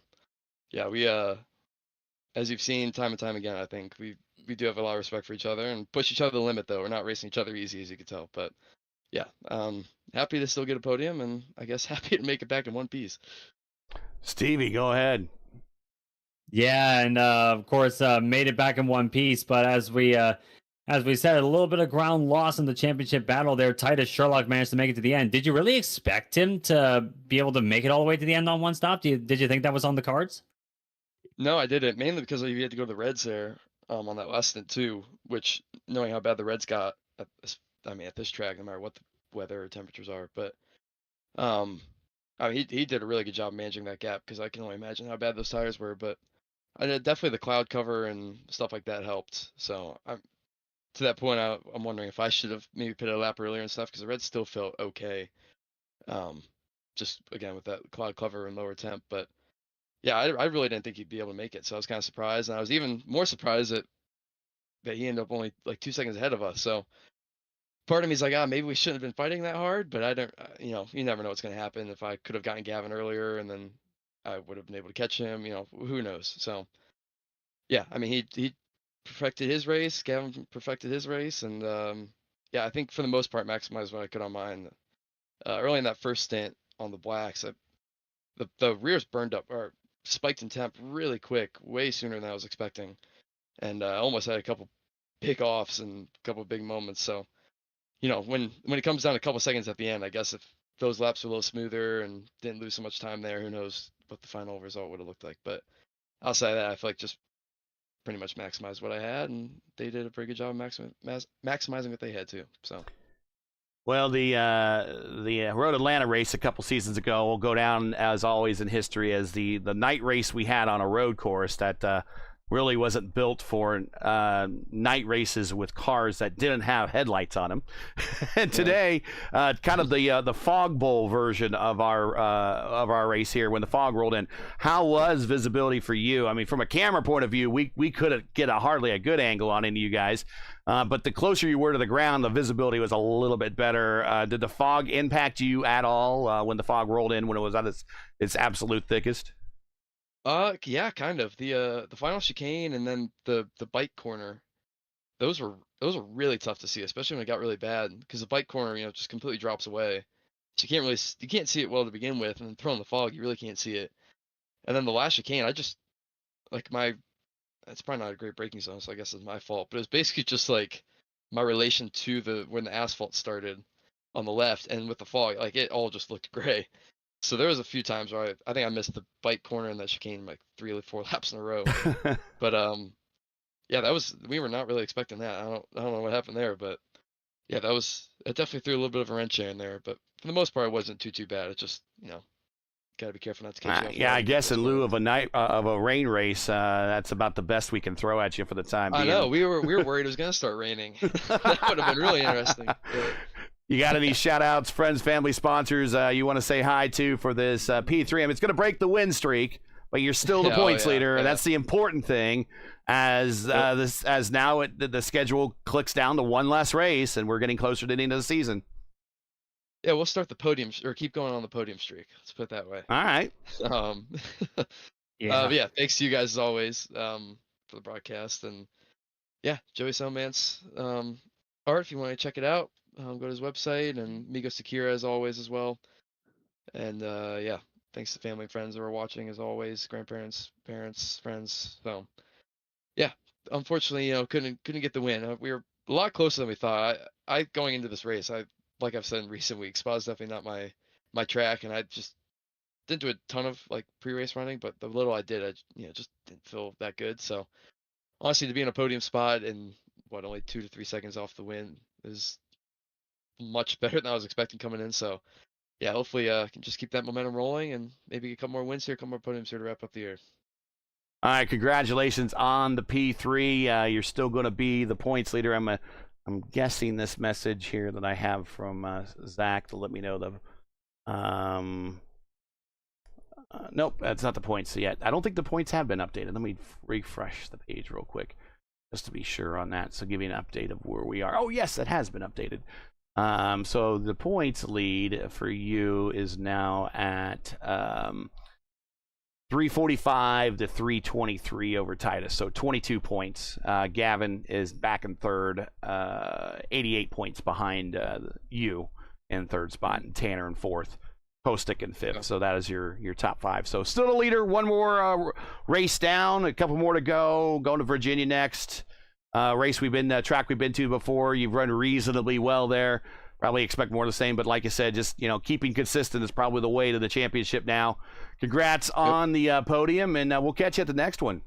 yeah, we as you've seen time and time again, I think we do have a lot of respect for each other and push each other to the limit. Though we're not racing each other easy, as you can tell. But yeah, happy to still get a podium, and I guess happy to make it back in one piece. Stevie, go ahead. Yeah, and of course made it back in one piece. But as we said, a little bit of ground loss in the championship battle there. Titus Sherlock managed to make it to the end. Did you really expect him to be able to make it all the way to the end on one stop? Did you think that was on the cards? No, I didn't. Mainly because you had to go to the Reds there on that last stint too. Which, knowing how bad the Reds got at this track, no matter what the weather or temperatures are, but he did a really good job managing that gap, because I can only imagine how bad those tires were. But definitely the cloud cover and stuff like that helped. So to that point, I'm wondering if I should have maybe pitted a lap earlier and stuff, because the Reds still felt okay. Just again with that cloud cover and lower temp. But yeah, I really didn't think he'd be able to make it. So I was kind of surprised, and I was even more surprised that he ended up only like 2 seconds ahead of us. So part of me is like, maybe we shouldn't have been fighting that hard, but I don't, you never know what's going to happen. If I could have gotten Gavin earlier, and then I would have been able to catch him, who knows? So yeah, he perfected his race. Gavin perfected his race. And yeah, I think for the most part, maximized what I could on mine. Early in that first stint on the blacks, the rears burned up or spiked in temp really quick, way sooner than I was expecting. And I almost had a couple big offs and a couple big moments. So, when it comes down to a couple seconds at the end, I guess if those laps were a little smoother and didn't lose so much time there, who knows what the final result would have looked like. But outside of that, I feel like just pretty much maximized what I had, and they did a pretty good job of maximizing what they had too. So. Well, the Road Atlanta race a couple seasons ago will go down as always in history as the night race we had on a road course that really wasn't built for night races with cars that didn't have headlights on them. And today, kind of the fog bowl version of our race here, when the fog rolled in, how was visibility for you? I mean, from a camera point of view, we couldn't get hardly a good angle on any of you guys. But the closer you were to the ground, the visibility was a little bit better. Did the fog impact you at all when the fog rolled in, when it was at its absolute thickest? Yeah, kind of. The final chicane and then the bike corner, those were really tough to see, especially when it got really bad, because the bike corner, just completely drops away. So you can't see it well to begin with, and then throw in the fog, you really can't see it. And then the last chicane, I just it's probably not a great braking zone, so I guess it's my fault, but it was basically just like my relation to when the asphalt started on the left, and with the fog, like it all just looked gray. So there was a few times where I think I missed the bike corner and that chicane like 3 or 4 laps in a row. But yeah, we were not really expecting that. I don't know what happened there, but yeah, it definitely threw a little bit of a wrench in there. But for the most part, it wasn't too bad. It just gotta be careful not to catch you off yeah, guard. I guess in lieu of a rain race, that's about the best we can throw at you for the time being. I know we were worried it was gonna start raining. That would have been really interesting. But... You got any shout outs, friends, family, sponsors you want to say hi to for this P3? I mean, it's going to break the win streak, but you're still the points leader. Yeah. That's the important thing. As now the schedule clicks down to one less race, and we're getting closer to the end of the season. Yeah, we'll start the podium or keep going on the podium streak. Let's put it that way. All right. Yeah. Thanks to you guys as always for the broadcast, and yeah, Joey Selman's art. If you want to check it out, go to his website, and Migo Sakira as always as well. And yeah, thanks to family and friends that were watching as always, grandparents, parents, friends. So yeah, unfortunately, couldn't get the win. We were a lot closer than we thought. I going into this race, like I've said in recent weeks, Spa's definitely not my track, and I just didn't do a ton of like pre-race running, but the little I did, I just didn't feel that good. So honestly, to be in a podium spot and only 2 to 3 seconds off the win is much better than I was expecting coming in. So yeah, hopefully I can just keep that momentum rolling and maybe get a couple more wins here, a couple more podiums here to wrap up the year. All right, congratulations on the P3. You're still going to be the points leader. I'm guessing this message here that I have from Zach to let me know nope, that's not the points yet. I don't think the points have been updated. Let me refresh the page real quick just to be sure on that. So give you an update of where we are. Oh yes, it has been updated. So the points lead for you is now at 345 to 323 over Titus. So 22 points. Gavin is back in third, 88 points behind you in third spot, and Tanner in fourth, Postic in fifth. So that is your top 5. So still the leader. One more race down, a couple more to go. Going to Virginia next. Track we've been to before. You've run reasonably well there. Probably expect more of the same, but like I said, just keeping consistent is probably the way to the championship now. Congrats on the podium, and we'll catch you at the next one.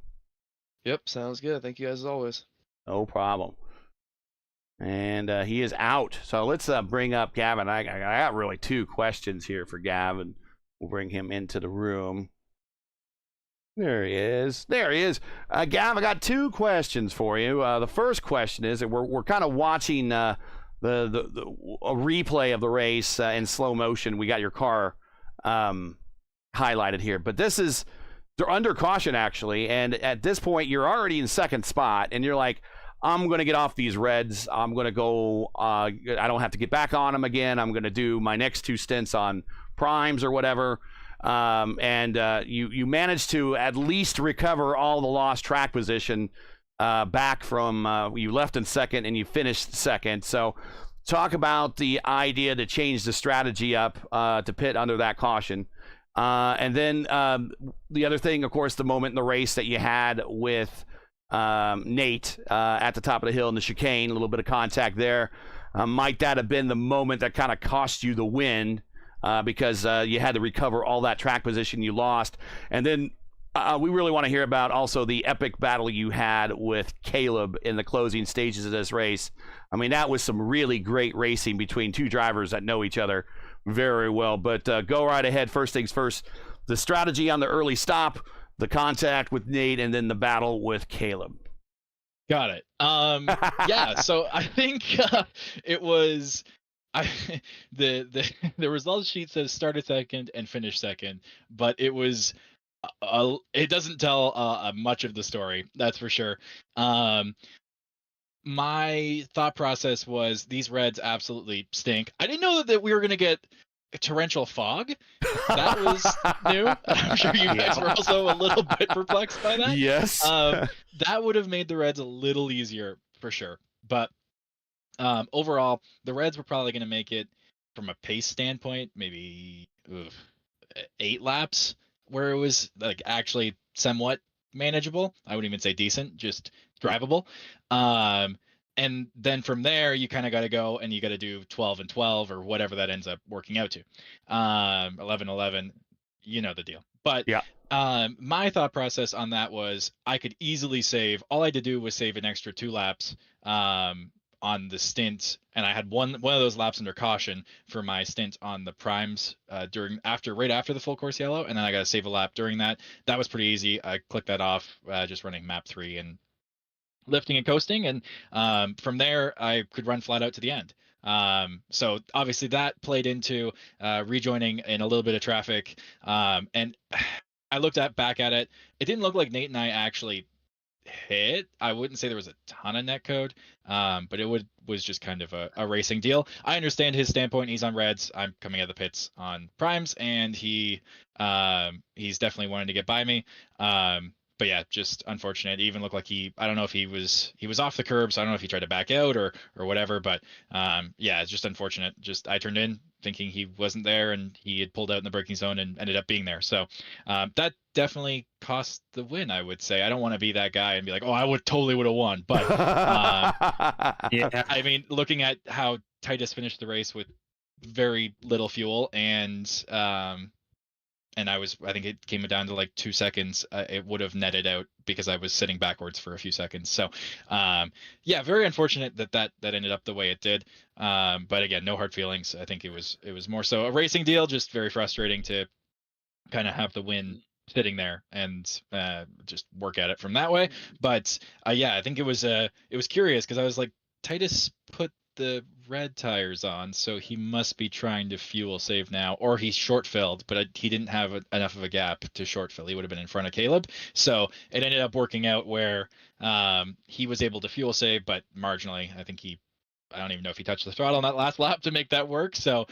Yep, sounds good. Thank you guys as always. No problem. And he is out. So let's bring up Gavin. I got really 2 questions here for Gavin. We'll bring him into the room. There he is. Gav, I got 2 questions for you. The first question is that we're kind of watching a replay of the race in slow motion. We got your car highlighted here, but they're under caution actually. And at this point, you're already in second spot, and you're like, I'm going to get off these reds. I'm going to go. I don't have to get back on them again. I'm going to do my next 2 stints on primes or whatever. You managed to at least recover all the lost track position back from you left in second and you finished second. So talk about the idea to change the strategy up to pit under that caution. And then the other thing, of course, the moment in the race that you had with Nate at the top of the hill in the chicane, a little bit of contact there. Might that have been the moment that kind of cost you the win? Because you had to recover all that track position you lost. And then we really want to hear about also the epic battle you had with Caleb in the closing stages of this race. I mean, that was some really great racing between 2 drivers that know each other very well. But go right ahead. First things first, the strategy on the early stop, the contact with Nate and then the battle with Caleb. Got it. Yeah. So I think it was the result sheet says started second and finished second, but it was it doesn't tell much of the story. That's for sure. My thought process was these Reds absolutely stink. I didn't know that we were gonna get torrential fog. That was new. I'm sure you guys were also a little bit perplexed by that. Yes. That would have made the Reds a little easier for sure. But overall, the Reds were probably going to make it from a pace standpoint, maybe 8 laps, where it was like actually somewhat manageable. I wouldn't even say decent, just drivable. And then from there, you kind of got to go and you got to do 12 and 12 or whatever that ends up working out to. 11, 11, you know the deal. But yeah. My thought process on that was I could easily save. All I had to do was save an extra 2 laps on the stint, and I had one of those laps under caution for my stint on the primes right after the full course yellow, and then I got to save a lap during that. That was pretty easy. I clicked that off, just running map 3 and lifting and coasting, and from there I could run flat out to the end. So obviously that played into rejoining in a little bit of traffic, and I looked back at it. It didn't look like Nate and I actually hit. I wouldn't say there was a ton of net code, but it was just kind of a racing deal. I understand his standpoint. He's on reds. I'm coming out of the pits on primes, and he's definitely wanting to get by me. But yeah, just unfortunate. It even looked like I don't know if he was off the curb, so I don't know if he tried to back out or whatever. But yeah, it's just unfortunate. I turned in thinking he wasn't there, and he had pulled out in the braking zone and ended up being there. So that definitely cost the win, I would say. I don't want to be that guy and be like, oh, I totally would have won. But yeah, I mean, looking at how Titus finished the race with very little fuel, and I think it came down to like 2 seconds. It would have netted out because I was sitting backwards for a few seconds. So, yeah, very unfortunate that ended up the way it did. But again, no hard feelings. I think it was more so a racing deal, just very frustrating to kind of have the win sitting there and just work at it from that way. But yeah, I think it was curious because I was like, Titus put the red tires on, so he must be trying to fuel save now, or he's short filled, but he didn't have enough of a gap to short fill. He would have been in front of Caleb, so it ended up working out where he was able to fuel save, but marginally. I don't even know if he touched the throttle on that last lap to make that work. So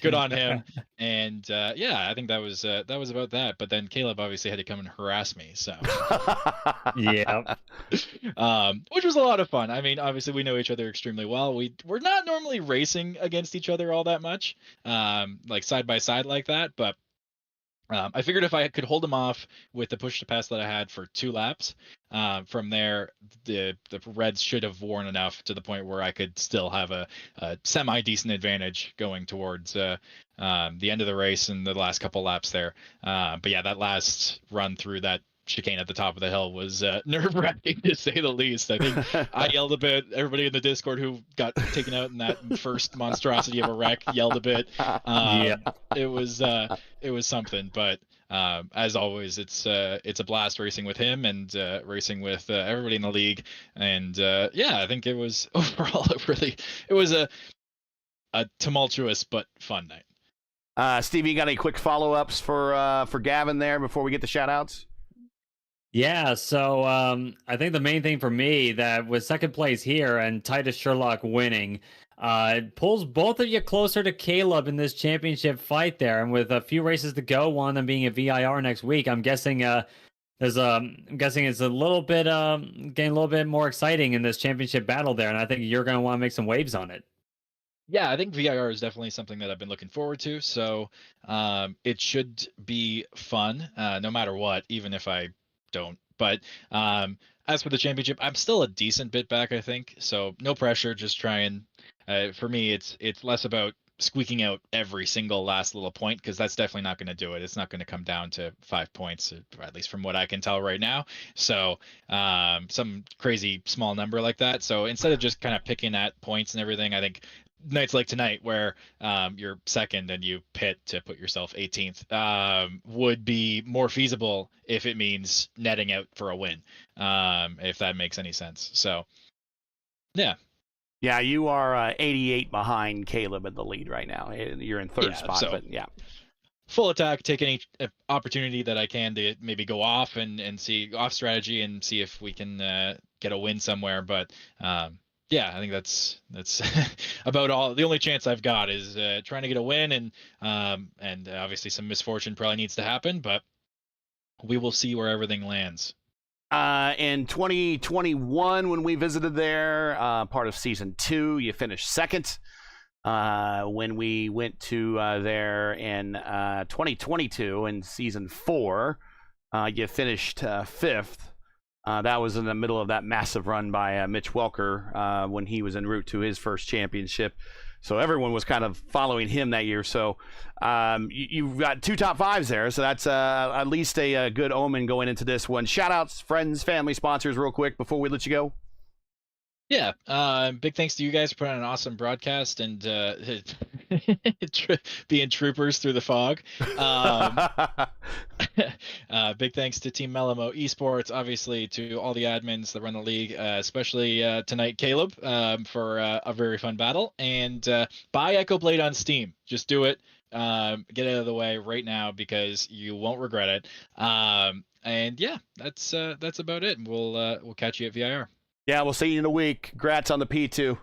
good on him. And yeah, I think that was about that. But then Caleb obviously had to come and harass me. So yeah, which was a lot of fun. I mean, obviously we know each other extremely well. We're not normally racing against each other all that much, like side by side like that. But I figured if I could hold him off with the push to pass that I had for 2 laps, from there, the Reds should have worn enough to the point where I could still have a semi-decent advantage going towards the end of the race and the last couple laps there. But yeah, that last run through that chicane at the top of the hill was nerve-wracking to say the least. I think I yelled a bit. Everybody in the Discord who got taken out in that first monstrosity of a wreck yelled a bit. Yeah, it was something. But as always, it's a blast racing with him and racing with everybody in the league. And yeah, I think it was overall it was a tumultuous but fun night. Steve, you got any quick follow-ups for Gavin there before we get the shout-outs? Yeah, so I think the main thing for me that with second place here and Titus Sherlock winning, pulls both of you closer to Caleb in this championship fight there. And with a few races to go, one of them being a VIR next week, I'm guessing it's a little bit getting a little bit more exciting in this championship battle there. And I think you're going to want to make some waves on it. Yeah, I think VIR is definitely something that I've been looking forward to. So it should be fun, no matter what, even if I don't. But as for the championship, I'm still a decent bit back, I think. So no pressure, just trying. For me, it's less about squeaking out every single last little point, because that's definitely not going to do it. It's not going to come down to 5 points, at least from what I can tell right now. So some crazy small number like that. So instead of just kind of picking at points and everything, I think nights like tonight where you're second and you pit to put yourself 18th would be more feasible if it means netting out for a win, if that makes any sense. So, yeah. Yeah, you are 88 behind Caleb in the lead right now. You're in third spot, so but yeah. Full attack, take any opportunity that I can to maybe go off and see off strategy and see if we can get a win somewhere. But yeah, I think that's about all. The only chance I've got is trying to get a win, and obviously some misfortune probably needs to happen, but we will see where everything lands. In 2021, when we visited there, part of season 2, you finished second. When we went to there in 2022 in season 4, you finished 5th. That was in the middle of that massive run by Mitch Welker when he was en route to his first championship. So everyone was kind of following him that year. So you've got 2 top 5s there. So that's at least a good omen going into this one. Shout outs, friends, family, sponsors, real quick before we let you go. Yeah, big thanks to you guys for putting on an awesome broadcast and being troopers through the fog. Big thanks to Team Melamo Esports, obviously to all the admins that run the league, especially tonight Caleb for a very fun battle. And buy Echo Blade on Steam. Just do it. Get it out of the way right now because you won't regret it. And yeah, that's about it. We'll catch you at VIR. Yeah, we'll see you in a week. Congrats on the P2.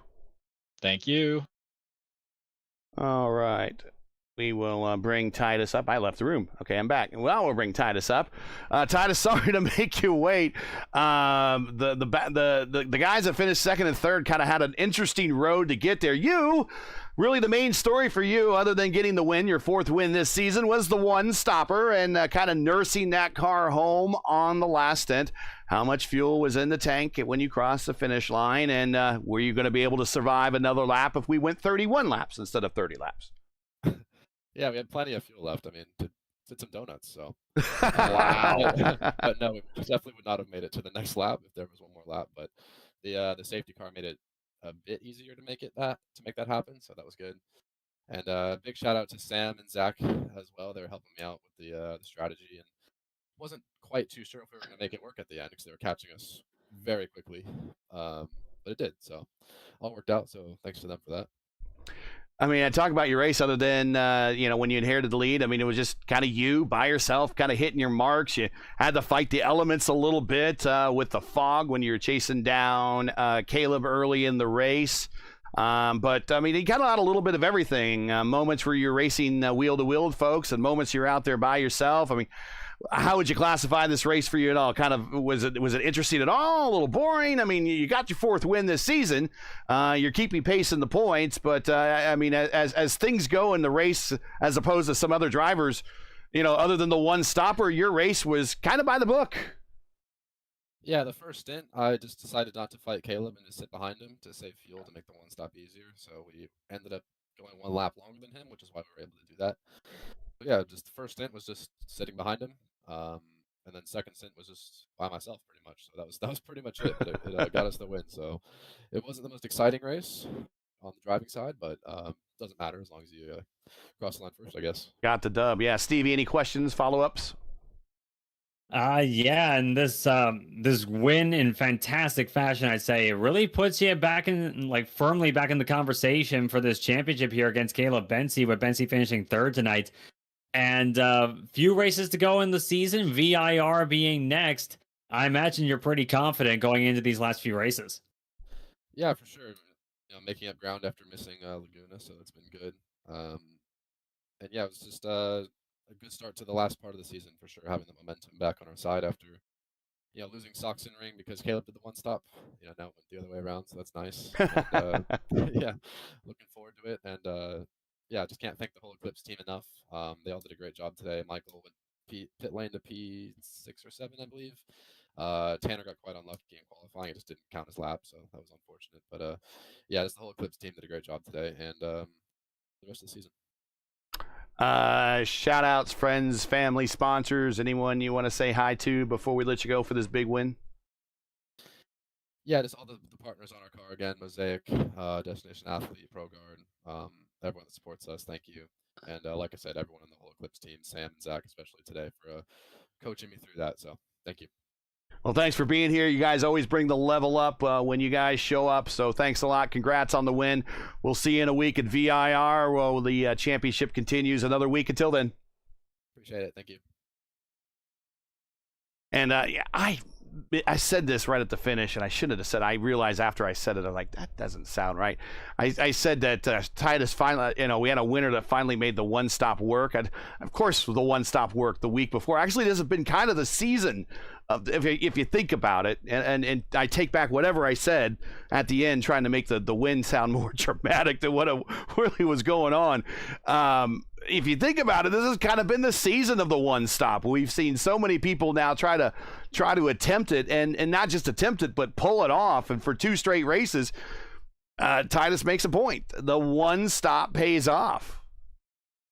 Thank you. All right. We will bring Titus up. I left the room. Okay, I'm back. Well, we'll bring Titus up. Titus, sorry to make you wait. The guys that finished second and third kind of had an interesting road to get there. Really the main story for you, other than getting the win, your 4th win this season, was the one stopper and kind of nursing that car home on the last stint. How much fuel was in the tank when you crossed the finish line, and were you going to be able to survive another lap if we went 31 laps instead of 30 laps? Yeah, we had plenty of fuel left. I mean, to fit some donuts. So, wow. But no, we definitely would not have made it to the next lap if there was one more lap. But the safety car made it a bit easier to make that happen. So that was good. And big shout out to Sam and Zach as well. They were helping me out with the strategy, and wasn't quite too sure if we were going to make it work at the end because they were catching us very quickly. But it did. So all worked out. So thanks to them for that. I mean, I talk about your race other than, when you inherited the lead. I mean, it was just kind of you by yourself, kind of hitting your marks. You had to fight the elements a little bit with the fog when you were chasing down Caleb early in the race. But, I mean, you got a little bit of everything. Moments where you're racing wheel-to-wheel with folks and moments you're out there by yourself. I mean, how would you classify this race for you at all? Kind of was it interesting at all? A little boring? I mean, you got your 4th win this season. You're keeping pace in the points, but I mean, as things go in the race, as opposed to some other drivers, other than the one stopper, your race was kind of by the book. Yeah, the first stint, I just decided not to fight Caleb and just sit behind him to save fuel to make the one stop easier. So we ended up going 1 lap longer than him, which is why we were able to do that. But yeah, just the first stint was just sitting behind him. And then second stint was just by myself pretty much. So that was pretty much it. But it got us the win. So it wasn't the most exciting race on the driving side, but doesn't matter as long as you cross the line first, I guess. Got the dub. Yeah, Stevie, any questions, follow-ups? Yeah, and this win in fantastic fashion, I'd say, it really puts you back in, firmly back in the conversation for this championship here against Caleb Bensi, with Bensi finishing 3rd tonight. And few races to go in the season, VIR being next. I imagine you're pretty confident going into these last few races. Yeah, for sure. Making up ground after missing Laguna, so it's been good. And yeah, it was just a good start to the last part of the season for sure, having the momentum back on our side after losing Sox in ring because Caleb did the one stop. Now it went the other way around, so that's nice. And, yeah, looking forward to it. And yeah, just can't thank the whole Eclipse team enough. They all did a great job today. Michael went pit lane to P6 or 7, I believe. Tanner got quite unlucky in qualifying. It just didn't count his lap, so that was unfortunate. But yeah, just the whole Eclipse team did a great job today, and the rest of the season. Shout outs, friends, family, sponsors, anyone you want to say hi to before we let you go for this big win? Yeah, just all the partners on our car again, Mosaic, Destination Athlete, ProGuard, everyone that supports us, thank you. And like I said, everyone on the whole Eclipse team, Sam and Zach especially today for coaching me through that. So thank you. Well, thanks for being here. You guys always bring the level up when you guys show up, so thanks a lot. Congrats on the win. We'll see you in a week at VIR while the championship continues. Another week until then. Appreciate it. Thank you. And I said this right at the finish, and I shouldn't have said. I realized after I said it, I'm like, that doesn't sound right. I said that Titus finally, we had a winner that finally made the one-stop work. And of course, the one-stop work the week before. Actually, this has been kind of the season of, if you think about it. And I take back whatever I said at the end, trying to make the win sound more dramatic than what really was going on. If you think about it, this has kind of been the season of the one stop. We've seen so many people now try to attempt it, and not just attempt it, but pull it off. And for 2 straight races, Titus makes a point. The one stop pays off.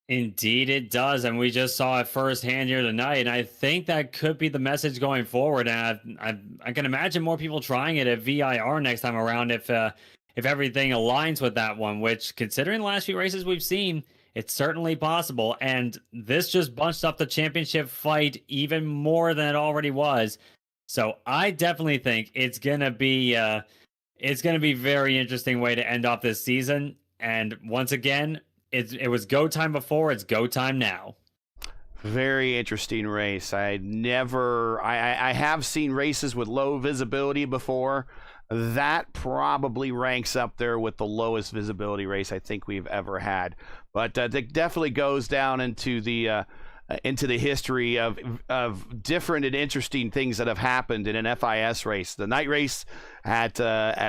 Indeed, it does, and we just saw it firsthand here tonight. And I think that could be the message going forward. And I can imagine more people trying it at VIR next time around if everything aligns with that one. Which, considering the last few races we've seen, it's certainly possible. And this just bunched up the championship fight even more than it already was. So I definitely think it's gonna be a very interesting way to end off this season. And once again, it was go time before, it's go time now. Very interesting race. I have seen races with low visibility before. That probably ranks up there with the lowest visibility race I think we've ever had. But it definitely goes down into the history of different and interesting things that have happened in an FIS race. The night race at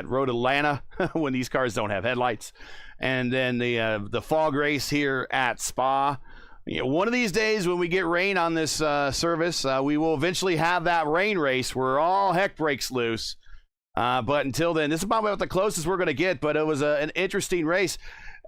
Road Atlanta when these cars don't have headlights, and then the fog race here at Spa. One of these days when we get rain on this service, we will eventually have that rain race where all heck breaks loose. But until then, this is probably about the closest we're going to get, but it was an interesting race.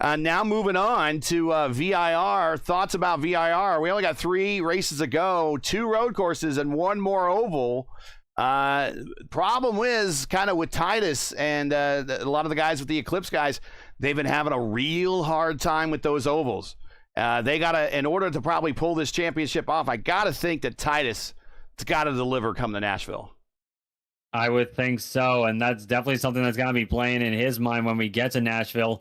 Now moving on to VIR. Thoughts about VIR. We only got 3 races to go, 2 road courses and 1 more oval. Problem is kind of with Titus and a lot of the guys with the Eclipse guys, they've been having a real hard time with those ovals. They got to, in order to probably pull this championship off, I got to think that Titus has got to deliver come to Nashville. I would think so, and that's definitely something that's going to be playing in his mind when we get to Nashville.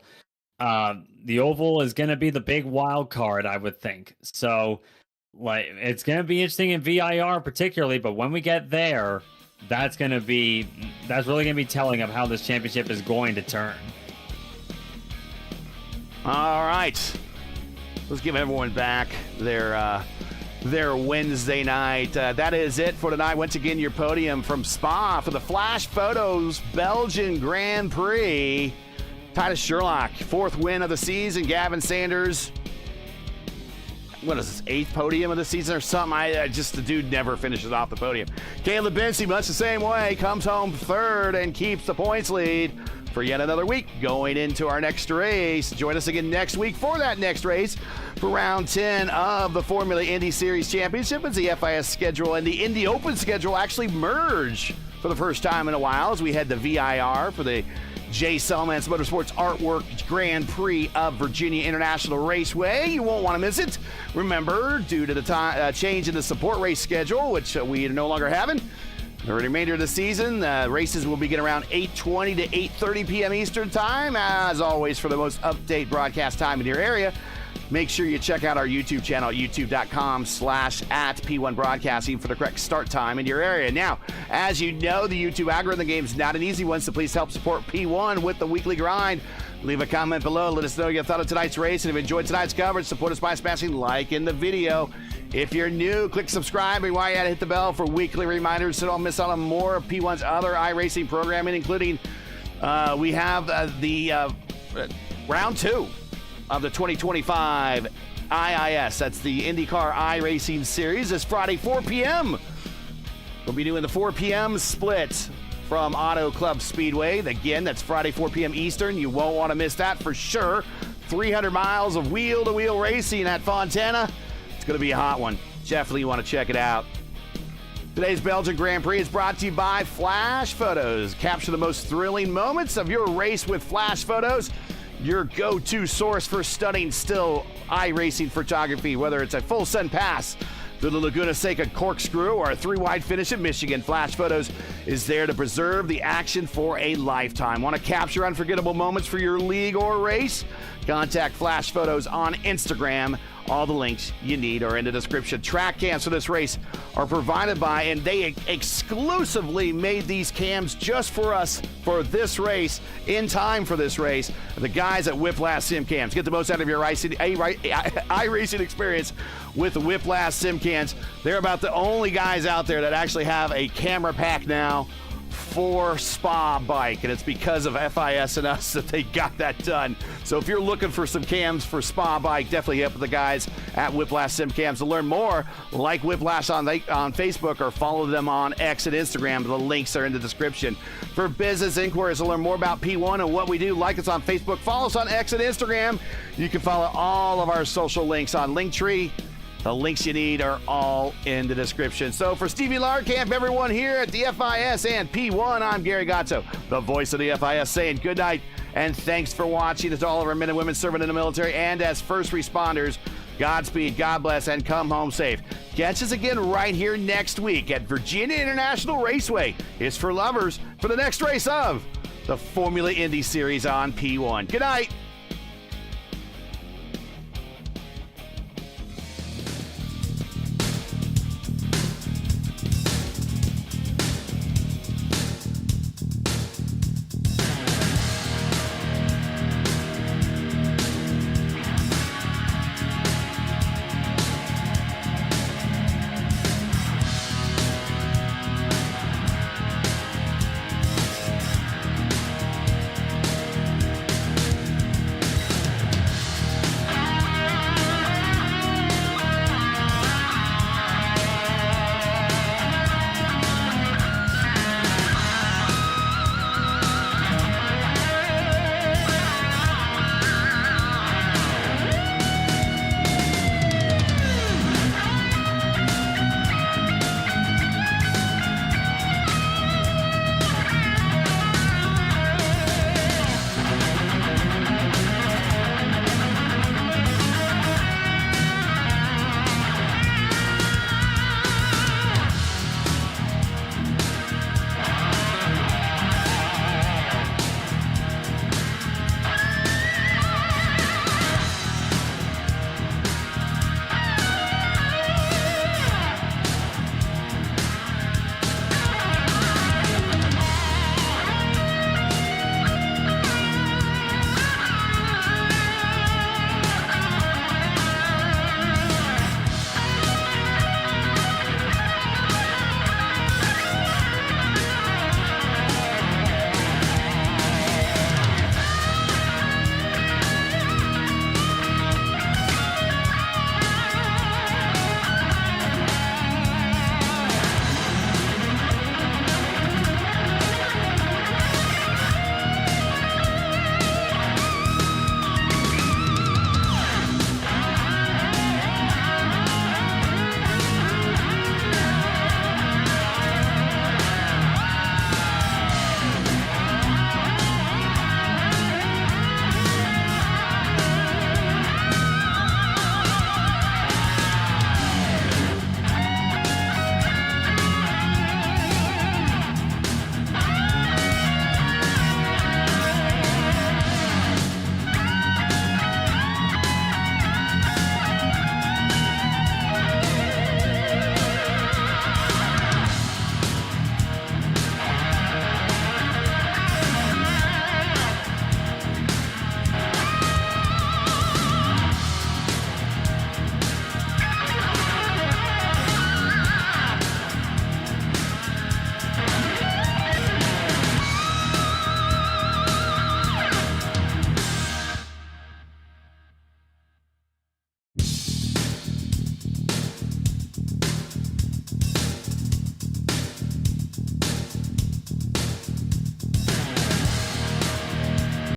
The oval is going to be the big wild card, I would think. So, it's going to be interesting in VIR particularly, but when we get there, that's really going to be telling of how this championship is going to turn. All right, let's give everyone back their Wednesday night. That is it for tonight. Once again, your podium from Spa for the Flash Photos Belgian Grand Prix. Titus Sherlock, 4th win of the season. Gavin Sanders, what is this, 8th podium of the season or something? The dude never finishes off the podium. Caleb Benson, much the same way, comes home 3rd and keeps the points lead for yet another week going into our next race. Join us again next week for that next race for round 10 of the Formula Indy Series Championship as the FIS schedule and the Indy Open schedule actually merge for the first time in a while as we head to VIR for the J. Selman's Motorsports Artwork Grand Prix of Virginia International Raceway. You won't want to miss it. Remember, due to the change in the support race schedule, which we are no longer having, the remainder of the season, races will begin around 8:20 to 8:30 p.m. Eastern Time. As always, for the most up-to-date broadcast time in your area, make sure you check out our YouTube channel at youtube.com/@P1 Broadcasting for the correct start time in your area. Now, as you know, the YouTube algorithm game is not an easy one, so please help support P1 with the weekly grind. Leave a comment below. Let us know your thought of tonight's race. And if you enjoyed tonight's coverage, support us by smashing like in the video. If you're new, click subscribe, and while you're at it, hit the bell for weekly reminders so don't miss out on more of P1's other iRacing programming, including we have the round 2 of the 2025 IIS. That's the IndyCar iRacing Series. This Friday, 4 p.m. We'll be doing the 4 p.m. split from Auto Club Speedway. Again, that's Friday, 4 p.m. Eastern. You won't want to miss that for sure. 300 miles of wheel-to-wheel racing at Fontana. It's going to be a hot one. Definitely want to check it out. Today's Belgian Grand Prix is brought to you by Flash Photos. Capture the most thrilling moments of your race with Flash Photos, your go-to source for stunning still iRacing photography, whether it's a full sun pass through the Laguna Seca corkscrew or a 3-wide finish at Michigan. Flash Photos is there to preserve the action for a lifetime. Want to capture unforgettable moments for your league or race? Contact Flash Photos on Instagram. All the links you need are in the description. Track cams for this race are provided by, and they exclusively made these cams just for us for this race, in time for this race, the guys at Whiplash Sim Cams. Get the most out of your iRacing experience with the Whiplash Sim Cams. They're about the only guys out there that actually have a camera pack now for Spa Bike, and it's because of FIS and us that they got that done. So if you're looking for some cams for Spa Bike, definitely hit up with the guys at Whiplash Sim Cams. To learn more, like Whiplash on Facebook or follow them on X and Instagram. The links are in the description. For business inquiries to learn more about P1 and what we do, like us on Facebook, follow us on X and Instagram. You can follow all of our social links on Linktree. The links you need are all in the description. So for Stevie Larkamp, everyone here at the FIS and P1, I'm Gary Gatto, the voice of the FIS, saying good night and thanks for watching. To all of our men and women serving in the military and as first responders, Godspeed, God bless, and come home safe. Catch us again right here next week at Virginia International Raceway. It's for lovers for the next race of the Formula Indy Series on P1. Good night.